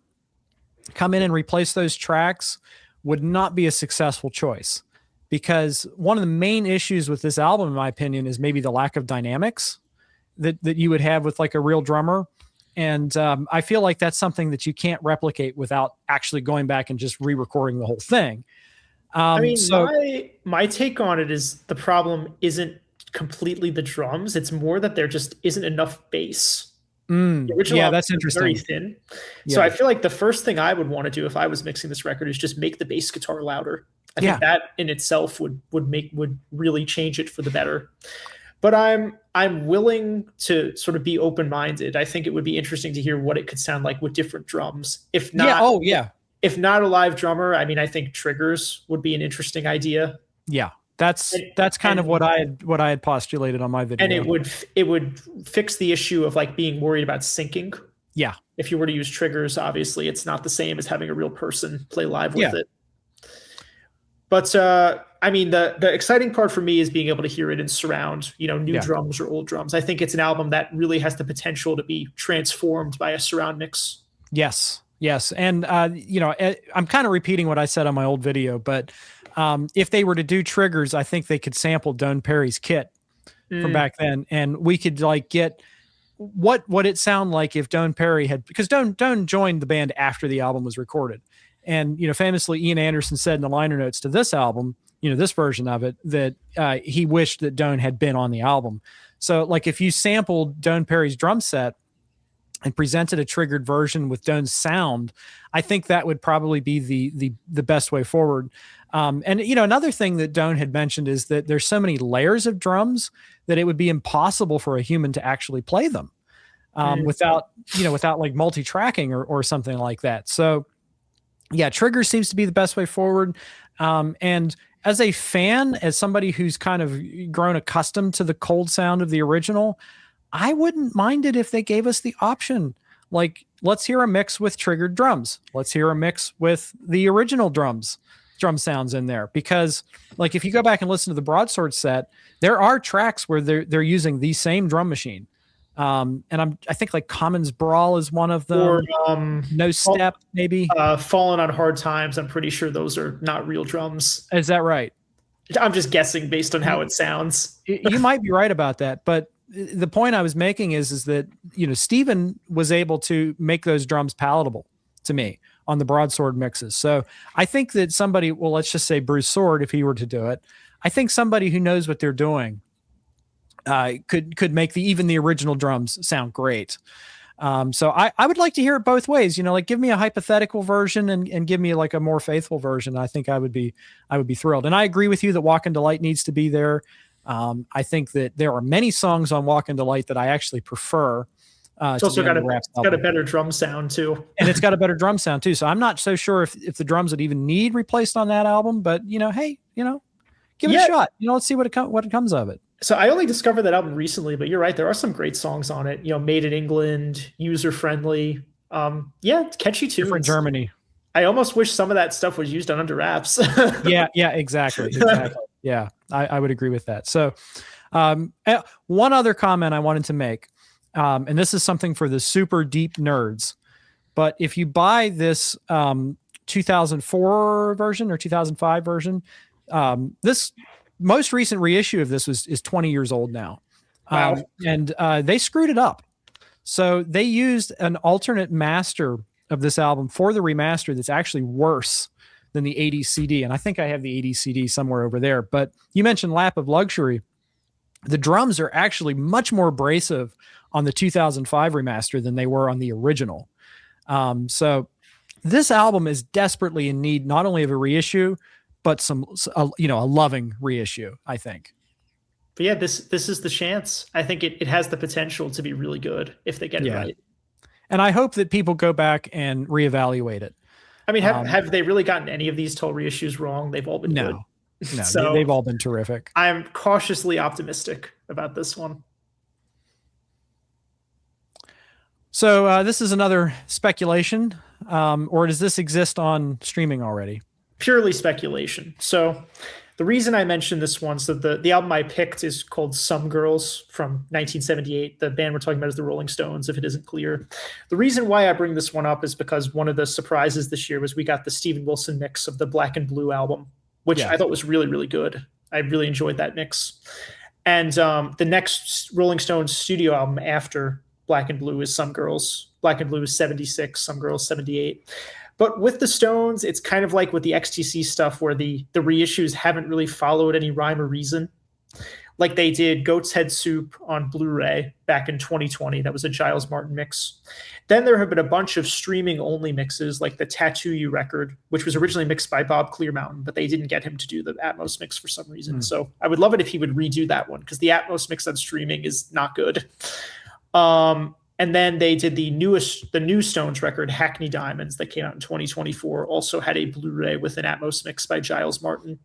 come in and replace those tracks would not be a successful choice, because one of the main issues with this album, in my opinion, is maybe the lack of dynamics that you would have with like a real drummer. And I feel like that's something that you can't replicate without actually going back and just re-recording the whole thing. My take on it is the problem isn't completely the drums. It's more that there just isn't enough bass. The original that's interesting. Very thin. Yeah. So I feel like the first thing I would want to do if I was mixing this record is just make the bass guitar louder. I think that in itself would really change it for the better. But I'm willing to sort of be open-minded. I think it would be interesting to hear what it could sound like with different drums. If not, if not a live drummer, I mean, I think triggers would be an interesting idea. Yeah. That's kind of what I had postulated on my video. And it would fix the issue of like being worried about syncing. Yeah. If you were to use triggers, obviously it's not the same as having a real person play live with it. But I mean, the exciting part for me is being able to hear it in surround, new drums or old drums. I think it's an album that really has the potential to be transformed by a surround mix. Yes. And, I'm kind of repeating what I said on my old video, but if they were to do triggers, I think they could sample Doane Perry's kit from back then, and we could like get what would it sound like if Doane Perry had, because Doane joined the band after the album was recorded, and famously Ian Anderson said in the liner notes to this album, this version of it, that he wished that Doane had been on the album. So like if you sampled Doane Perry's drum set and presented a triggered version with Doane's sound, I think that would probably be the best way forward. And another thing that Doane had mentioned is that there's so many layers of drums that it would be impossible for a human to actually play them without like multi-tracking or something like that. So yeah, trigger seems to be the best way forward. And as a fan, as somebody who's kind of grown accustomed to the cold sound of the original, I wouldn't mind it if they gave us the option. Like, let's hear a mix with triggered drums. Let's hear a mix with the original drum sounds in there. Because like, if you go back and listen to the Broadsword set, there are tracks where they're using the same drum machine. And I think like Commons Brawl is one of them. Or No Step, maybe. Fallen on Hard Times. I'm pretty sure those are not real drums. Is that right? I'm just guessing based on how it sounds. You might be right about that, but the point I was making is that, Steven was able to make those drums palatable to me on the Broadsword mixes. So I think that somebody, well, let's just say Bruce Soord, if he were to do it, I think somebody who knows what they're doing could make even the original drums sound great. So I would like to hear it both ways, like give me a hypothetical version and give me like a more faithful version. I think I would be thrilled. And I agree with you that Walk in Delight needs to be there. I think that there are many songs on Walk in Delight that I actually prefer. It's also got a better drum sound too. And it's got a better drum sound too. So I'm not so sure if the drums would even need replaced on that album, but hey, give it a shot. Let's see what comes of it. So I only discovered that album recently, but you're right. There are some great songs on it. Made in England, user friendly. Catchy tunes. Different Germany. I almost wish some of that stuff was used on Under Wraps. Yeah, exactly. Yeah, I would agree with that. So one other comment I wanted to make, and this is something for the super deep nerds, but if you buy this 2004 version or 2005 version, this most recent reissue of this is 20 years old now. Wow. And they screwed it up. So they used an alternate master of this album for the remaster that's actually worse than the 80s CD. And I think I have the 80s CD somewhere over there. But you mentioned Lap of Luxury. The drums are actually much more abrasive on the 2005 remaster than they were on the original. So this album is desperately in need not only of a reissue, but a loving reissue, I think. But yeah, this is the chance. I think it has the potential to be really good if they get it right. And I hope that people go back and reevaluate it. I mean, have they really gotten any of these Tull reissues wrong? They've all been good. No, so they've all been terrific. I'm cautiously optimistic about this one. So this is another speculation, or does this exist on streaming already? Purely speculation. So the reason I mentioned this one, so the album I picked is called Some Girls from 1978. The band we're talking about is the Rolling Stones, if it isn't clear. The reason why I bring this one up is because one of the surprises this year was we got the Steven Wilson mix of the Black and Blue album, which I thought was really, really good. I really enjoyed that mix. And the next Rolling Stones studio album after Black and Blue is Some Girls. Black and Blue is 76, Some Girls 78. But with the Stones, it's kind of like with the XTC stuff where the reissues haven't really followed any rhyme or reason. Like they did Goat's Head Soup on Blu-ray back in 2020. That was a Giles Martin mix. Then there have been a bunch of streaming-only mixes, like the Tattoo You record, which was originally mixed by Bob Clearmountain, but they didn't get him to do the Atmos mix for some reason. So I would love it if he would redo that one, because the Atmos mix on streaming is not good. And then they did the new Stones record, Hackney Diamonds, that came out in 2024, also had a Blu-ray with an Atmos mix by Giles Martin.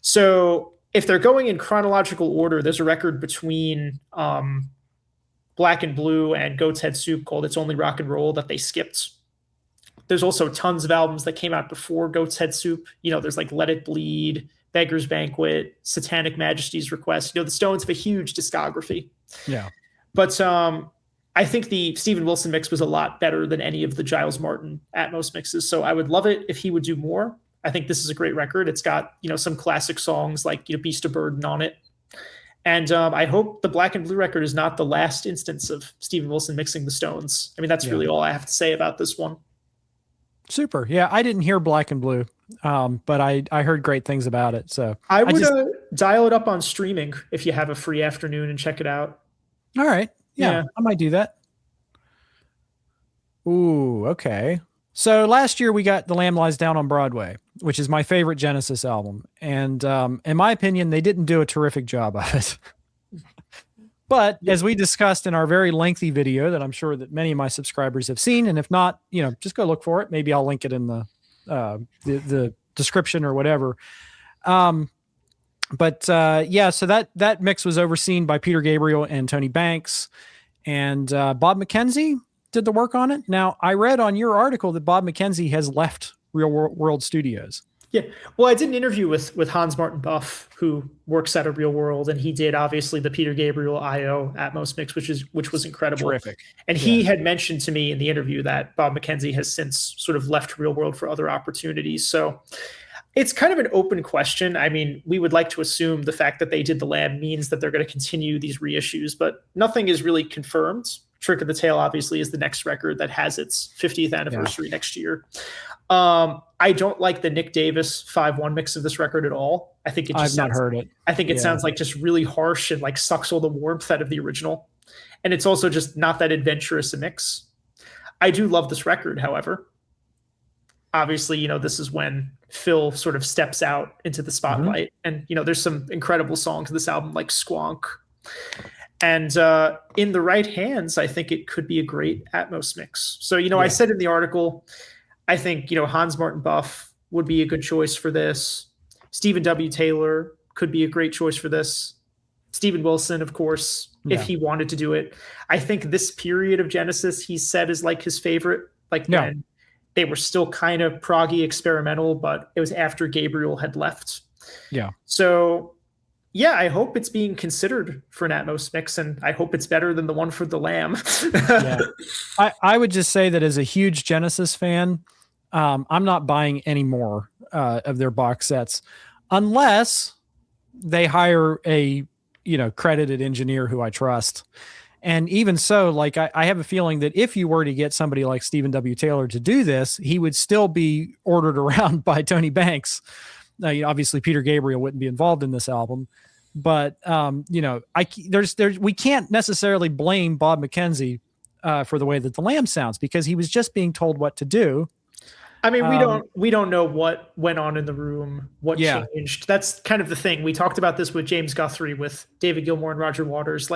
So if they're going in chronological order, there's a record between Black and Blue and Goat's Head Soup called It's Only Rock and Roll that they skipped. There's also tons of albums that came out before Goat's Head Soup. There's like Let It Bleed, Beggar's Banquet, Satanic Majesty's Request. The Stones have a huge discography. Yeah. But I think the Steven Wilson mix was a lot better than any of the Giles Martin Atmos mixes. So I would love it if he would do more. I think this is a great record. It's got, some classic songs like, Beast of Burden on it. And I hope the Black and Blue record is not the last instance of Steven Wilson mixing the Stones. I mean, that's really all I have to say about this one. Super. Yeah, I didn't hear Black and Blue, but I heard great things about it. So I would dial it up on streaming if you have a free afternoon and check it out. All right. Yeah, I might do that. Ooh, okay. So last year we got The Lamb Lies Down on Broadway, which is my favorite Genesis album. And in my opinion, they didn't do a terrific job of it. But as we discussed in our very lengthy video that I'm sure that many of my subscribers have seen, and if not, just go look for it. Maybe I'll link it in the description or whatever. So that mix was overseen by Peter Gabriel and Tony Banks, and Bob McKenzie did the work on it. Now, I read on your article that Bob McKenzie has left Real World Studios. Yeah. Well, I did an interview with Hans Martin Buff, who works at a Real World, and he did obviously the Peter Gabriel IO Atmos mix, which was incredible. Terrific. And he had mentioned to me in the interview that Bob McKenzie has since sort of left Real World for other opportunities. So it's kind of an open question. I mean, we would like to assume the fact that they did The Lamb means that they're going to continue these reissues, but nothing is really confirmed. Trick of the Tail obviously is the next record that has its 50th anniversary next year. I don't like the Nick Davis 5-1 mix of this record at all. I think I've not heard it. I think it sounds like just really harsh and like sucks all the warmth out of the original. And it's also just not that adventurous a mix. I do love this record, however. Obviously, this is when Phil sort of steps out into the spotlight. And, there's some incredible songs in this album like Squonk. And in the right hands, I think it could be a great Atmos mix. So, I said in the article, I think, Hans Martin Buff would be a good choice for this. Stephen W. Taylor could be a great choice for this. Steven Wilson, of course, if he wanted to do it. I think this period of Genesis, he said, is like his favorite. When they were still kind of proggy experimental, but it was after Gabriel had left. Yeah. So, I hope it's being considered for an Atmos mix, and I hope it's better than the one for the Lamb. I would just say that as a huge Genesis fan, I'm not buying any more of their box sets unless they hire a credited engineer who I trust. And even so, I have a feeling that if you were to get somebody like Stephen W. Taylor to do this, he would still be ordered around by Tony Banks. Obviously Peter Gabriel wouldn't be involved in this album, but we can't necessarily blame Bob McKenzie for the way that the Lamb sounds, because he was just being told what to do. I mean, we don't know what went on in the room, what changed. That's kind of the thing. We talked about this with James Guthrie, with David Gilmour and Roger Waters.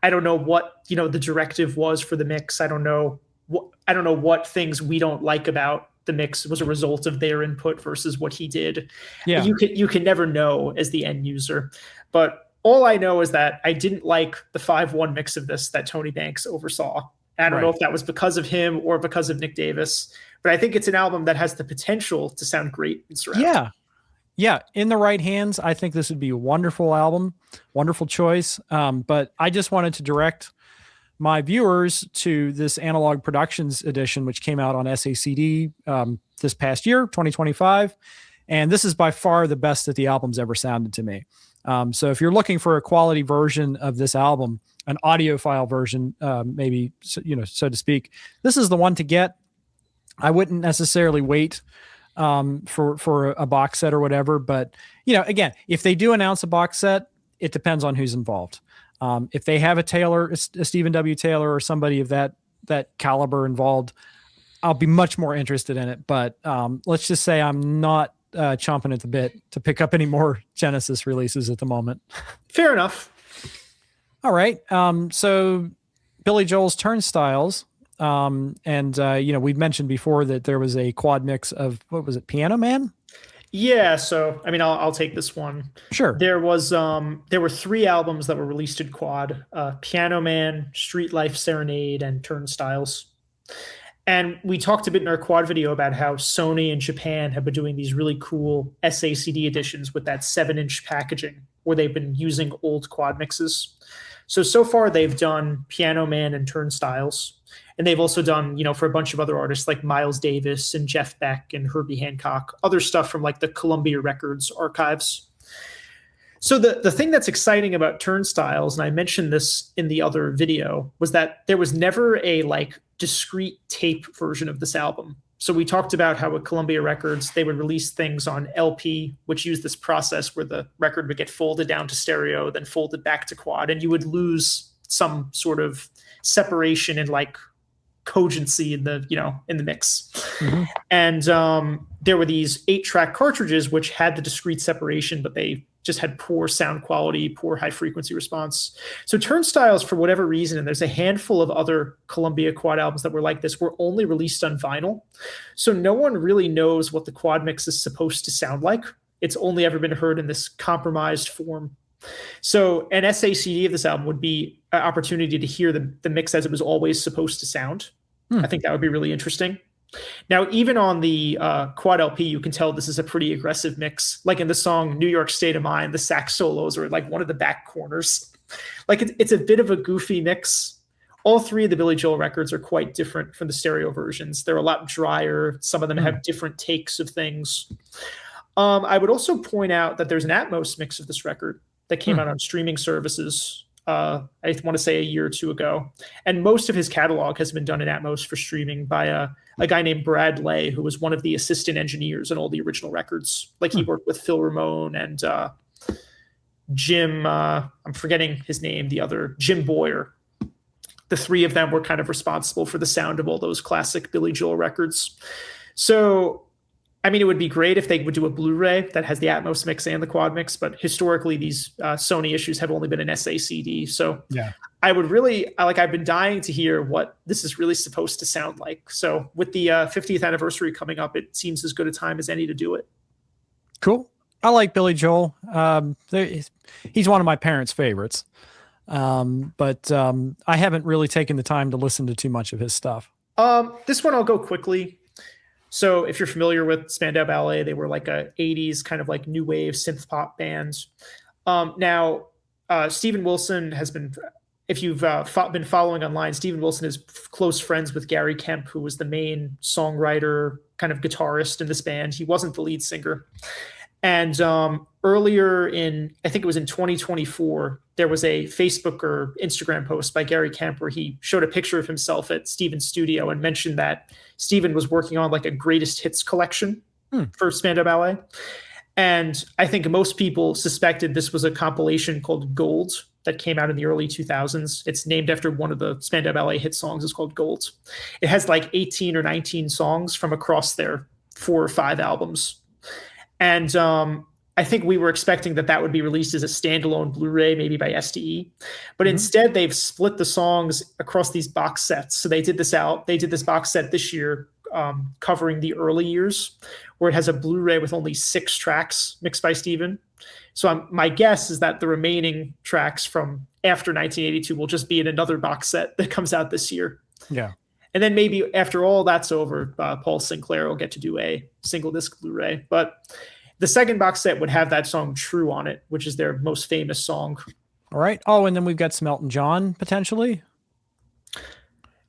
I don't know what, the directive was for the mix. I don't know what things we don't like about the mix was a result of their input versus what he did. Yeah. You can never know as the end user. But all I know is that I didn't like the 5-1 mix of this that Tony Banks oversaw. I don't know if that was because of him or because of Nick Davis, but I think it's an album that has the potential to sound great in surround. Yeah. In the right hands, I think this would be a wonderful album, wonderful choice. But I just wanted to direct my viewers to this Analog Productions edition, which came out on SACD this past year, 2025. And this is by far the best that the album's ever sounded to me. So if you're looking for a quality version of this album, an audiophile version, maybe, so to speak, this is the one to get. I wouldn't necessarily wait for a box set or whatever, but again, if they do announce a box set, it depends on who's involved. If they have a Stephen W. Taylor or somebody of that caliber involved, I'll be much more interested in it. But let's just say I'm not chomping at the bit to pick up any more Genesis releases at the moment. Fair enough. All right. So Billy Joel's Turnstilles. We've mentioned before that there was a quad mix of, what was it, Piano Man? Yeah. So, I mean, I'll take this one. Sure. There were 3 albums that were released in quad, Piano Man, Street Life Serenade, and Turnstilles. And we talked a bit in our quad video about how Sony and Japan have been doing these really cool SACD editions with that 7-inch packaging where they've been using old quad mixes. So far they've done Piano Man and Turnstilles. And they've also done, for a bunch of other artists like Miles Davis and Jeff Beck and Herbie Hancock, other stuff from the Columbia Records archives. So the thing that's exciting about Turnstilles, and I mentioned this in the other video, was that there was never a discrete tape version of this album. So we talked about how at Columbia Records, they would release things on LP, which used this process where the record would get folded down to stereo, then folded back to quad, and you would lose some sort of separation in cogency in the mix. Mm-hmm. And there were these 8-track cartridges which had the discrete separation, but they just had poor sound quality, poor high frequency response. So Turnstilles, for whatever reason, and there's a handful of other Columbia quad albums that were like this, were only released on vinyl. So no one really knows what the quad mix is supposed to sound like. It's only ever been heard in this compromised form. So an SACD of this album would be an opportunity to hear the mix as it was always supposed to sound. I think that would be really interesting. Now, even on the quad LP, you can tell this is a pretty aggressive mix. Like in the song New York State of Mind, the sax solos are one of the back corners. It's a bit of a goofy mix. All 3 of the Billy Joel records are quite different from the stereo versions. They're a lot drier. Some of them have different takes of things. I would also point out that there's an Atmos mix of this record that came out on streaming services, I want to say a year or 2 ago. And most of his catalog has been done in Atmos for streaming by a guy named Brad Lay, who was one of the assistant engineers on all the original records. He worked with Phil Ramone and Jim, I'm forgetting his name, Jim Boyer. the three of them were kind of responsible for the sound of all those classic Billy Joel records. So, I mean, it would be great if they would do a Blu-ray that has the Atmos mix and the quad mix, but historically these Sony issues have only been an SACD. So yeah, I would really, I've been dying to hear what this is really supposed to sound like. So with the 50th anniversary coming up, it seems as good a time as any to do it. Cool. I like Billy Joel. He's one of my parents' favorites. But I haven't really taken the time to listen to too much of his stuff. This one I'll go quickly. So if you're familiar with Spandau Ballet, they were like a 80s kind of like new wave synth pop band. Now, Steven Wilson has been, if you've been following online, Steven Wilson is close friends with Gary Kemp, who was the main songwriter, kind of guitarist in this band. He wasn't the lead singer. And earlier in, I think it was in 2024, there was a Facebook or Instagram post by Gary Kemp where he showed a picture of himself at Steven's studio and mentioned that Steven was working on like a greatest hits collection for Spandau Ballet. And I think most people suspected this was a compilation called Gold that came out in the early 2000s. It's named after one of the Spandau Ballet hit songs. It's called Gold. It has like 18 or 19 songs from across their 4 or 5 albums. And I think we were expecting that would be released as a standalone Blu-ray, maybe by SDE. But instead, they've split the songs across these box sets. So they did this box set this year covering the early years, where it has a Blu-ray with only 6 tracks mixed by Steven. So my guess is that the remaining tracks from after 1982 will just be in another box set that comes out this year. Yeah. And then maybe after all that's over, Paul Sinclair will get to do a single disc Blu-ray. But the second box set would have that song True on it, which is their most famous song. All right. Oh, and then we've got some Elton John potentially.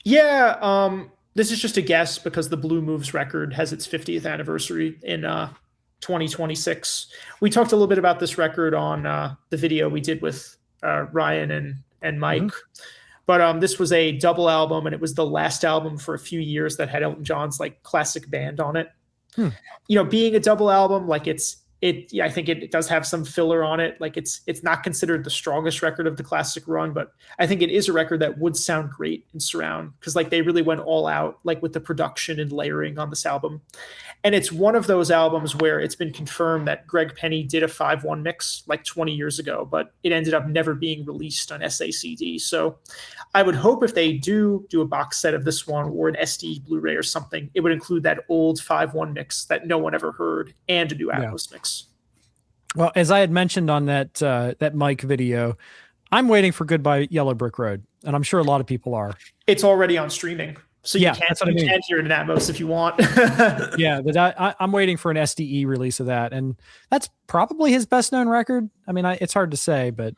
Yeah. This is just a guess because the Blue Moves record has its 50th anniversary in 2026. We talked a little bit about this record on the video we did with Ryan and Mike. But this was a double album, and it was the last album for a few years that had Elton John's like classic band on it. You know, being a double album, like I think it does have some filler on it. Like it's not considered the strongest record of the classic run, but I think it is a record that would sound great in surround because like they really went all out like with the production and layering on this album. And it's one of those albums where it's been confirmed that Greg Penny did a 5/1 mix like 20 years ago, but it ended up never being released on SACD. So I would hope if they do a box set of this one or an SD Blu-ray or something, it would include that old 5/1 mix that no one ever heard and a new Atmos mix. Well, as I had mentioned on that Mike video, I'm waiting for Goodbye Yellow Brick Road, and I'm sure a lot of people are. It's already on streaming. So you can hear it in Atmos if you want. Yeah, but I'm waiting for an SDE release of that. And that's probably his best known record. I mean, it's hard to say, but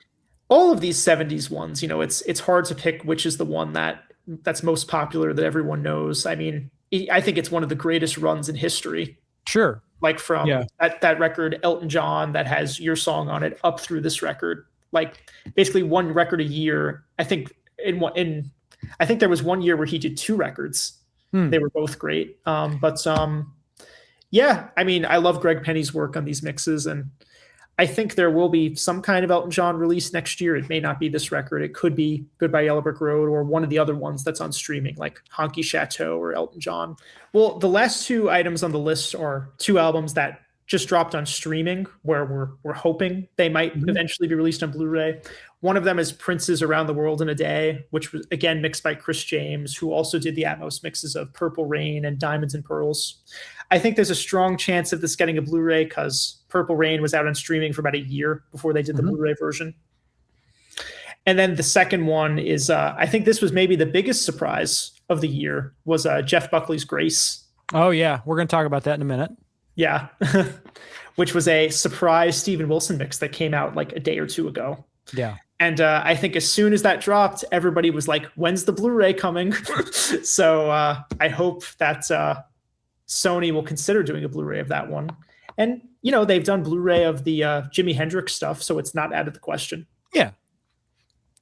all of these 70s ones, you know, it's hard to pick which is the one that's most popular that everyone knows. I mean, I think it's one of the greatest runs in history. Sure. Like from that record, Elton John, that has your song on it, up through this record, like basically one record a year. I think I think there was one year where he did 2 records. They were both great. Yeah, I mean, I love Greg Penny's work on these mixes, and I think there will be some kind of Elton John release next year. It may not be this record. It could be Goodbye Yellow Brick Road or one of the other ones that's on streaming, like Honky Chateau or Elton John. Well, the last 2 items on the list are 2 albums that just dropped on streaming, where we're hoping they might eventually be released on Blu-ray. One of them is Prince's Around the World in a Day, which was again mixed by Chris James, who also did the Atmos mixes of Purple Rain and Diamonds and Pearls. I think there's a strong chance of this getting a Blu-ray because Purple Rain was out on streaming for about a year before they did the Blu-ray version. And then the second one is, I think this was maybe the biggest surprise of the year, was Jeff Buckley's Grace. Oh yeah, we're going to talk about that in a minute. Yeah, which was a surprise Steven Wilson mix that came out like a day or 2 ago. Yeah. And I think as soon as that dropped, everybody was like, when's the Blu-ray coming? So I hope that Sony will consider doing a Blu-ray of that one. And, you know, they've done Blu-ray of the Jimi Hendrix stuff, so it's not out of the question. Yeah.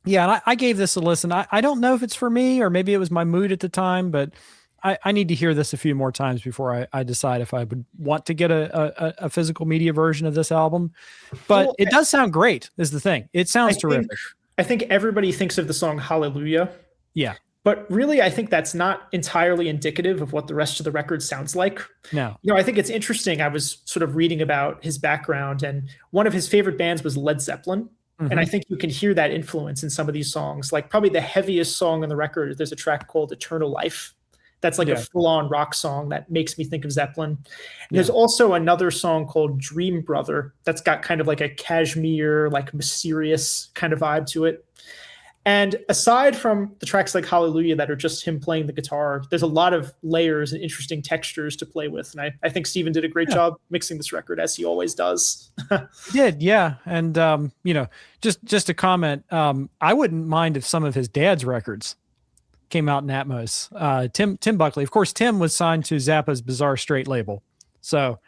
Yeah, and I gave this a listen. I don't know if it's for me or maybe it was my mood at the time, but I need to hear this a few more times before I decide if I would want to get a physical media version of this album. But it does sound great, is the thing. It sounds terrific. I think everybody thinks of the song Hallelujah Yeah. But really, I think that's not entirely indicative of what the rest of the record sounds like. No. I think it's interesting. I was sort of reading about his background, and one of his favorite bands was Led Zeppelin. And I think you can hear that influence in some of these songs. Like probably the heaviest song on the record, there's a track called Eternal Life. That's like a full-on rock song that makes me think of Zeppelin. And there's also another song called Dream Brother that's got kind of like a cashmere, like mysterious kind of vibe to it. And aside from the tracks like Hallelujah that are just him playing the guitar, there's a lot of layers and interesting textures to play with. And I think Steven did a great job mixing this record, as he always does. He did, yeah. And, just a comment, I wouldn't mind if some of his dad's records came out in Atmos. Tim Buckley. Of course, Tim was signed to Zappa's Bizarre Straight label. So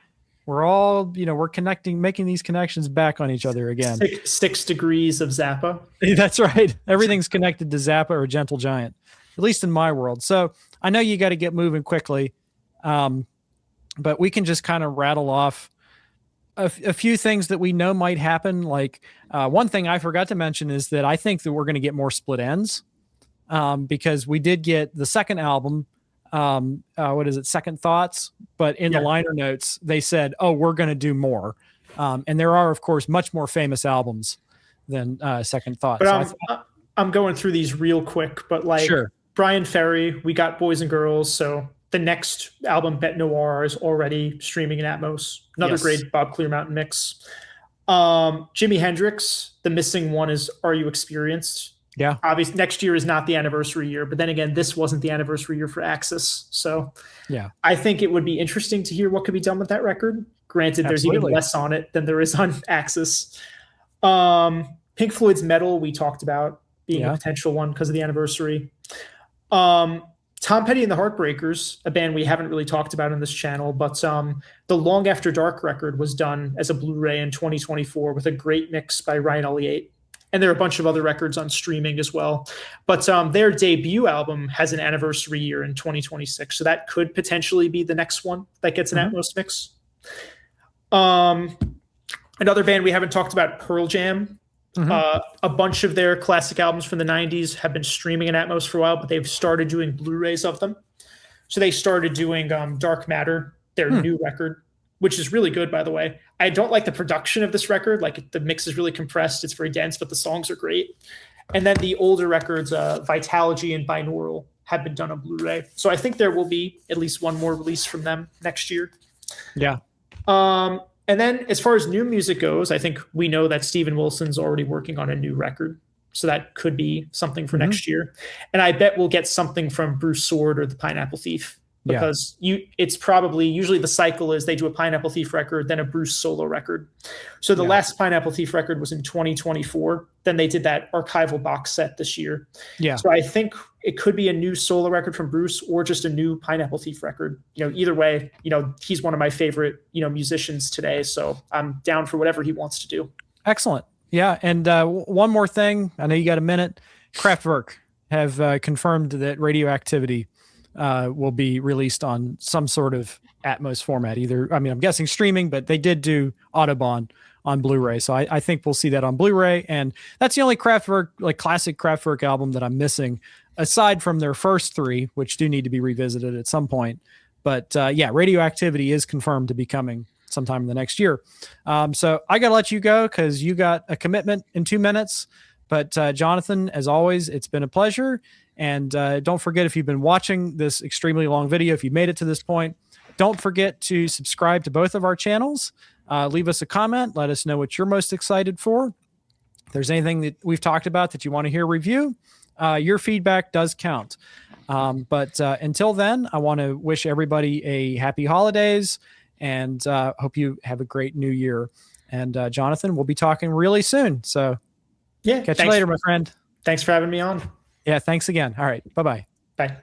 we're all, we're making these connections back on each other again. 6 degrees of Zappa. That's right. Everything's connected to Zappa or Gentle Giant, at least in my world. So I know you got to get moving quickly, but we can just kind of rattle off a few things that we know might happen. Like one thing I forgot to mention is that I think that we're going to get more split ends because we did get the second album. What is it? Second Thoughts. But in the liner notes, they said, oh, we're going to do more. And there are, of course, much more famous albums than Second Thoughts. But I'm going through these real quick, but like Brian Ferry, we got Boys and Girls. So the next album, Bête Noire, is already streaming in Atmos. Another great Bob Clearmountain mix. Jimi Hendrix, the missing one is Are You Experienced? Yeah. Obviously, next year is not the anniversary year, but then again, this wasn't the anniversary year for Axis. So I think it would be interesting to hear what could be done with that record. Granted, there's even less on it than there is on Axis. Pink Floyd's Metal, we talked about being a potential one because of the anniversary. Tom Petty and the Heartbreakers, a band we haven't really talked about in this channel, but the Long After Dark record was done as a Blu-ray in 2024 with a great mix by Ryan Elliott. And there are a bunch of other records on streaming as well. But their debut album has an anniversary year in 2026. So that could potentially be the next one that gets an Atmos mix. Another band we haven't talked about, Pearl Jam. A bunch of their classic albums from the 90s have been streaming in Atmos for a while, but they've started doing Blu-rays of them. So they started doing Dark Matter, their new record, which is really good, by the way. I don't like the production of this record. Like the mix is really compressed. It's very dense, but the songs are great. And then the older records, Vitalogy and Binaural, have been done on Blu-ray. So I think there will be at least one more release from them next year. Yeah. And then as far as new music goes, I think we know that Steven Wilson's already working on a new record. So that could be something for next year. And I bet we'll get something from Bruce Soord or the Pineapple Thief. Because it's probably usually the cycle is they do a Pineapple Thief record, then a Bruce solo record. So the last Pineapple Thief record was in 2024. Then they did that archival box set this year. Yeah. So I think it could be a new solo record from Bruce or just a new Pineapple Thief record. Either way, he's one of my favorite, musicians today. So I'm down for whatever he wants to do. Excellent. Yeah. And one more thing. I know you got a minute. Kraftwerk have confirmed that Radioactivity will be released on some sort of Atmos format. I'm guessing streaming, but they did do Autobahn on Blu-ray. So I think we'll see that on Blu-ray. And that's the only Kraftwerk, like classic Kraftwerk album that I'm missing, aside from their first three, which do need to be revisited at some point. But Radioactivity is confirmed to be coming sometime in the next year. So I got to let you go because you got a commitment in 2 minutes. But Jonathan, as always, it's been a pleasure. And don't forget, if you've been watching this extremely long video, if you made it to this point, don't forget to subscribe to both of our channels. Leave us a comment. Let us know what you're most excited for. If there's anything that we've talked about that you want to hear review, your feedback does count. But until then, I want to wish everybody a happy holidays and hope you have a great new year. And Jonathan, we'll be talking really soon. So catch you later, my friend. Thanks for having me on. Yeah, thanks again. All right. Bye-bye. Bye.